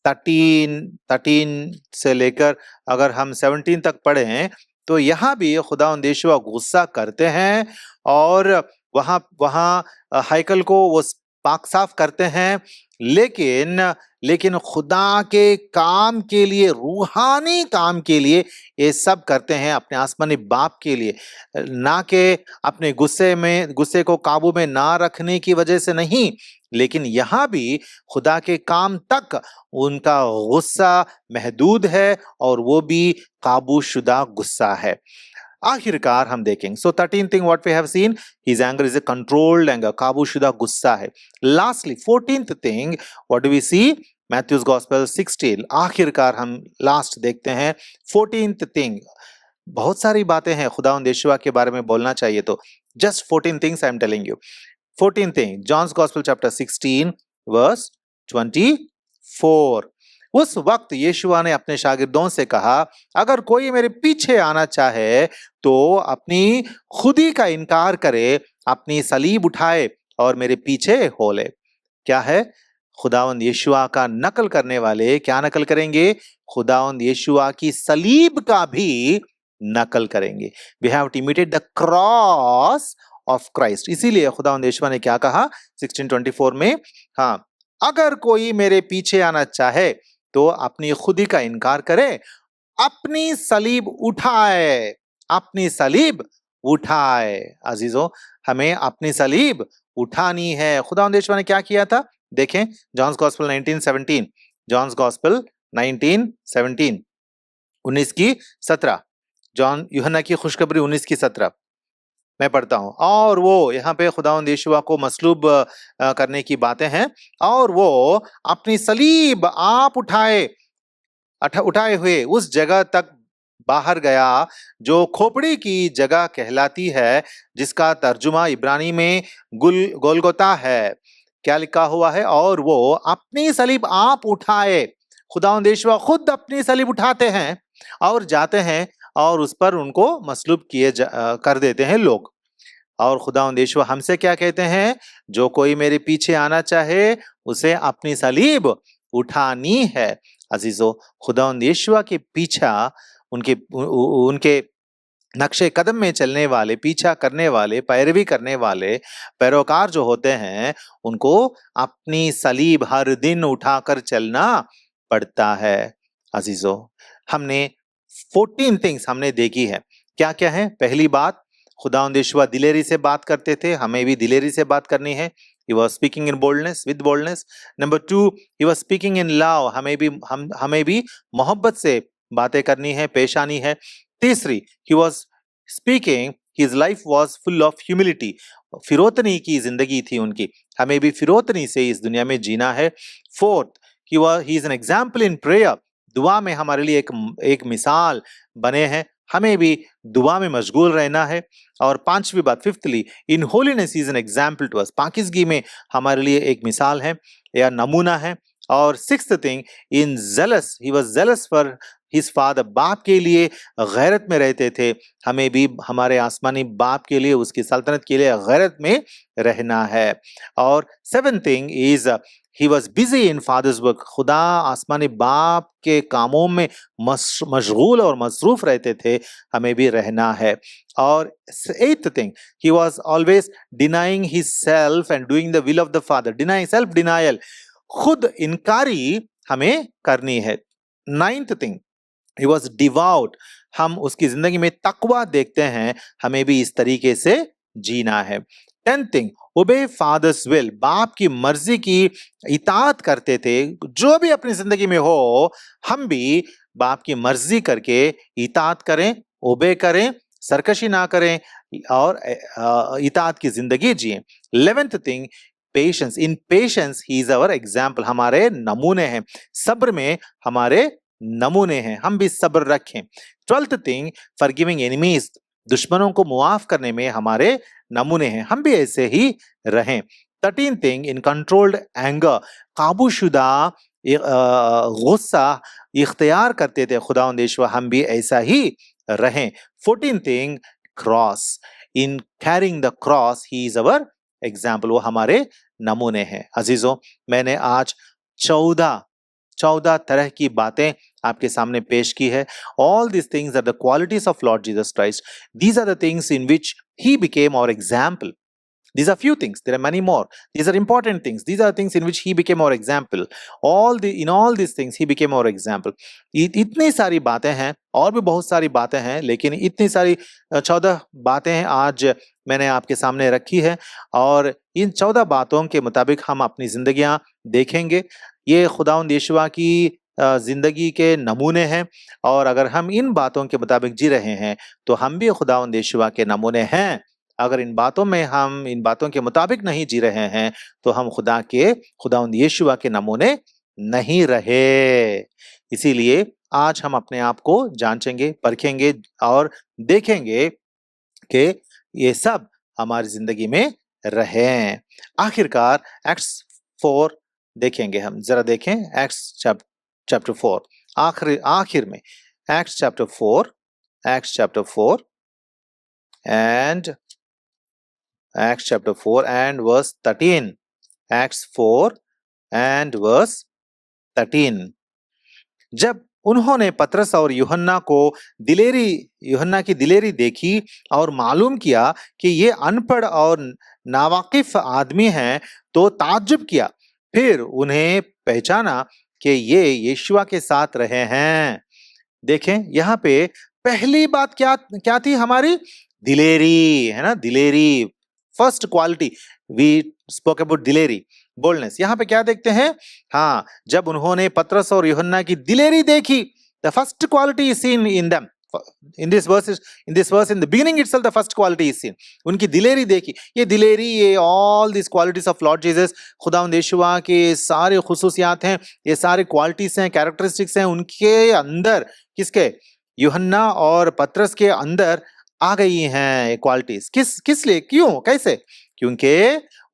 13 से लेकर अगर हम 17 तक पढ़े हैं तो यहाँ भी खुदावंद यीशुआ गुस्सा करते हैं और वहां हैकल को वो पाक साफ करते हैं, लेकिन खुदा के काम के लिए, रूहानी काम के लिए ये सब करते हैं, अपने आसमानी बाप के लिए, ना कि अपने गुस्से को काबू में ना रखने की वजह से नहीं। लेकिन यहाँ भी खुदा के काम तक उनका गुस्सा महदूद है और वो भी काबूशुदा गुस्सा है। आखिरकार हम देखेंगे, सो 13th thing what we have seen, his anger is a controlled anger, काबूशुदा गुस्सा है। Lastly 14th thing what do we see, Matthew's Gospel 16, आखिरकार हम लास्ट देखते हैं 14th thing। बहुत सारी बातें हैं खुदावंद यीशुआ के बारे में बोलना चाहिए, तो just 14 things I am telling you। 14th thing, John's Gospel chapter 16 verse 24। उस वक्त यीशुआ ने अपने शागिर्दों से कहा, अगर कोई मेरे पीछे आना चाहे तो अपनी खुदी का इनकार करे, अपनी सलीब उठाए और मेरे पीछे हो ले। क्या है, खुदावंद यीशुआ का नकल करने वाले क्या नकल करेंगे, खुदावंद यीशुआ की सलीब का भी नकल करेंगे। We have to imitate the cross of Christ। इसीलिए खुदावंद यीशुआ ने क्या कहा 16:24 में, हाँ, अगर कोई मेरे पीछे आना चाहे तो अपनी खुदी का इनकार करे, अपनी सलीब उठाए, अपनी सलीब उठाए। अजीजों, हमें अपनी सलीब उठानी है। खुदावंद यीशुआ ने क्या किया था, देखें John's gospel 19:17, John's gospel 19:17, 19:17, John यूहन्ना की खुशखबरी 19:17 मैं पढ़ता हूं। और वो यहाँ पे खुदावंद यीशुआ को मसलूब करने की बातें हैं, और वो अपनी सलीब आप उठाए हुए उस जगह तक बाहर गया जो खोपड़ी की जगह कहलाती है, जिसका तर्जुमा इब्रानी में गोलगोता है। क्या लिखा हुआ है, और वो अपनी सलीब आप उठाए। खुदावंद यीशुआ खुद अपनी सलीब उठाते हैं और जाते हैं और उस पर उनको मसलूब कर देते हैं लोग। और खुदावंद यीशुआ हमसे क्या कहते हैं, जो कोई मेरे पीछे आना चाहे उसे अपनी सलीब उठानी है। अजीजों, खुदावंद यीशुआ के पीछा उनके नक्शे कदम में चलने वाले, पीछा करने वाले, पैरवी करने वाले पैरोकार जो होते हैं, उनको अपनी सलीब हर दिन उठाकर चलना पड़ता है। अजीजों, हमने 14 थिंग्स हमने देखी है। क्या क्या है? पहली बात, खुदावंद यीशुआ दिलेरी से बात करते थे, हमें भी दिलेरी से बात करनी है। He was speaking in boldness, with boldness. Number 2, he was speaking in love, हमें भी मोहब्बत से बातें करनी है, पेश आनी है। तीसरी, he was speaking, his life was full of humility, फिरौतनी की जिंदगी थी उनकी, हमें भी फिरौतनी से इस दुनिया में जीना है। Fourth, he is an example in prayer, दुआ में हमारे लिए एक मिसाल बने हैं, हमें भी दुआ में मशगूल रहना है। और पांचवी बात, fifthly, in holiness is an example to us, पाकिज़गी में हमारे लिए एक मिसाल है या नमूना है। और sixth thing, in zealous, he was zealous for his father, बाप के लिए गैरत में रहते थे। हमें भी हमारे आसमानी बाप के लिए, उसकी सल्तनत के लिए गैरत में रहना है। और seventh thing is he was busy in father's work, खुदा आसमानी बाप के कामों में मशगूल और मसरूफ रहते थे, हमें भी रहना है। और eighth thing, he was always denying his self and doing the will of the father, denying, self denial, खुद इनकारी हमें करनी है। ninth thing, he was devout, हम उसकी जिंदगी में तकवा देखते हैं, हमें भी इस तरीके से जीना है। 10th थिंग, ओबे फादर्स विल, बाप की मर्जी की इताअत करते थे। जो भी अपनी जिंदगी में हो, हम भी बाप की मर्जी करके इताअत करें, ओबे करें, सरकशी ना करें और इताअत की जिंदगी जिए। 11th thing, patience, in patience he is our example, हमारे नमूने हैं। सब्र में हमारे नमूने हैं, हम भी सब्र रखें। 12th थिंग, फॉरगिविंग एनिमीज, दुश्मनों को मुआफ करने में हमारे नमूने हैं, हम भी ऐसे ही रहें। 13th थिंग, इन कंट्रोल्ड एंगर, काबूशुदा गुस्सा इख्तियार करते थे खुदावंद यीशुआ, हम भी ऐसा ही रहें। 14th thing, cross, in carrying the cross he is our example, वो हमारे नमूने हैं। अजीजों, मैंने आज 14 तरह की बातें आपके सामने पेश की है। All these things are the qualities of Lord Jesus Christ. These are the things in which he became our example. These are few things. There are many more. These are important things. These are things in which he became our example. In all these things he became our example. इतनी सारी बातें हैं, और भी बहुत सारी बातें हैं, लेकिन इतनी सारी 14 बातें हैं आज मैंने आपके सामने रखी है, और इन 14 बातों के मुताबिक हम अपनी जिंदगियां देखेंगे। ये खुदावंद यीशुआ की जिंदगी के नमूने हैं, और अगर हम इन बातों के मुताबिक जी रहे हैं तो हम भी खुदावंद यीशुआ के नमूने हैं। अगर इन बातों के मुताबिक नहीं जी रहे हैं तो हम खुदावंद यीशुआ के नमूने नहीं रहे। इसीलिए आज हम अपने आप को जांचेंगे, परखेंगे और देखेंगे कि ये सब हमारी जिंदगी में रहे। आखिरकार एक्ट्स 4 देखेंगे हम, जरा देखें एक्ट्स चैप्टर 4, आखिर में acts chapter 4 and Acts chapter 4 and verse 13. Acts 4 and verse 13. जब उन्होंने पतरस और यूहन्ना की दिलेरी देखी और मालूम किया कि ये अनपढ़ और नावाकिफ आदमी हैं, तो ताज्जुब किया। फिर उन्हें पहचाना कि ये यीशुआ के साथ रहे हैं। देखें यहाँ पे पहली बात क्या थी हमारी? दिलेरी, है ना, दिलेरी, first quality. We spoke about दिलेरी, बोल्डनेस। यहाँ पे क्या देखते हैं? हाँ, जब उन्होंने पतरस और यूहन्ना की दिलेरी देखी, the first quality is seen in them. In this verse, in the beginning itself, the first quality is seen. उनकी दिलेरी देखी। ये दिलेरी, ये all these qualities of Lord Jesus, खुदावंद यीशुआ के सारे खुसूसियात हैं, ये सारे क्वालिटीज हैं, कैरेक्टरिस्टिक्स हैं, उनके अंदर, किसके? यूहन्ना और पतरस के अंदर आ गई हैं ये क्वालिटीज। किस लिए, क्यों, कैसे? क्योंकि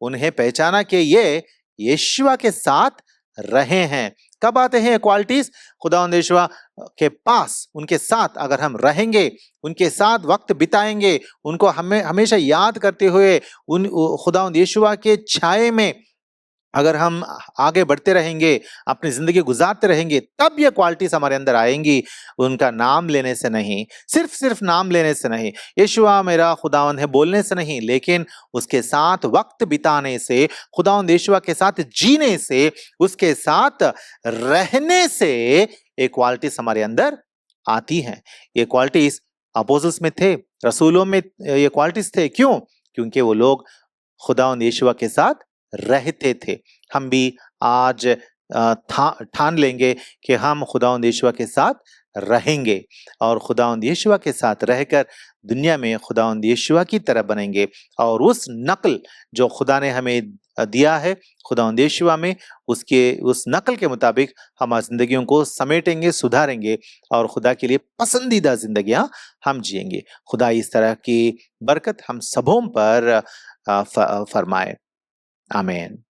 उन्हें पहचाना कि ये यीशुआ के साथ रहे हैं। कब आते हैं क्वालिटीज? खुदावंद यीशुआ के पास, उनके साथ अगर हम रहेंगे, उनके साथ वक्त बिताएंगे, उनको हमेशा याद करते हुए खुदावंद यीशुआ के छाये में अगर हम आगे बढ़ते रहेंगे, अपनी जिंदगी गुजारते रहेंगे, तब ये क्वालिटीज हमारे अंदर आएंगी। उनका नाम लेने से नहीं, सिर्फ नाम लेने से नहीं, यीशुआ मेरा खुदावंद है बोलने से नहीं, लेकिन उसके साथ वक्त बिताने से, खुदावंद यीशुआ के साथ जीने से, उसके साथ रहने से ये क्वालिटीज हमारे अंदर आती हैं। ये क्वालिटीज अपोस्टल्स में थे, रसूलों में ये क्वालिटीज थे। क्यों? क्योंकि वो लोग खुदावंद यीशुआ के साथ रहते थे। हम भी आज ठान लेंगे कि हम खुदावंद यीशुआ के साथ रहेंगे, और खुदावंद यीशुआ के साथ रहकर दुनिया में खुदावंद यीशुआ की तरह बनेंगे, और उस नकल जो खुदा ने हमें दिया है खुदावंद यीशुआ में, उस नकल के मुताबिक हम जिंदगियों को समेटेंगे, सुधारेंगे, और खुदा के लिए पसंदीदा जिंदगियां हम जिएंगे। खुदा इस तरह की बरकत हम सबों पर फरमाए। आमीन।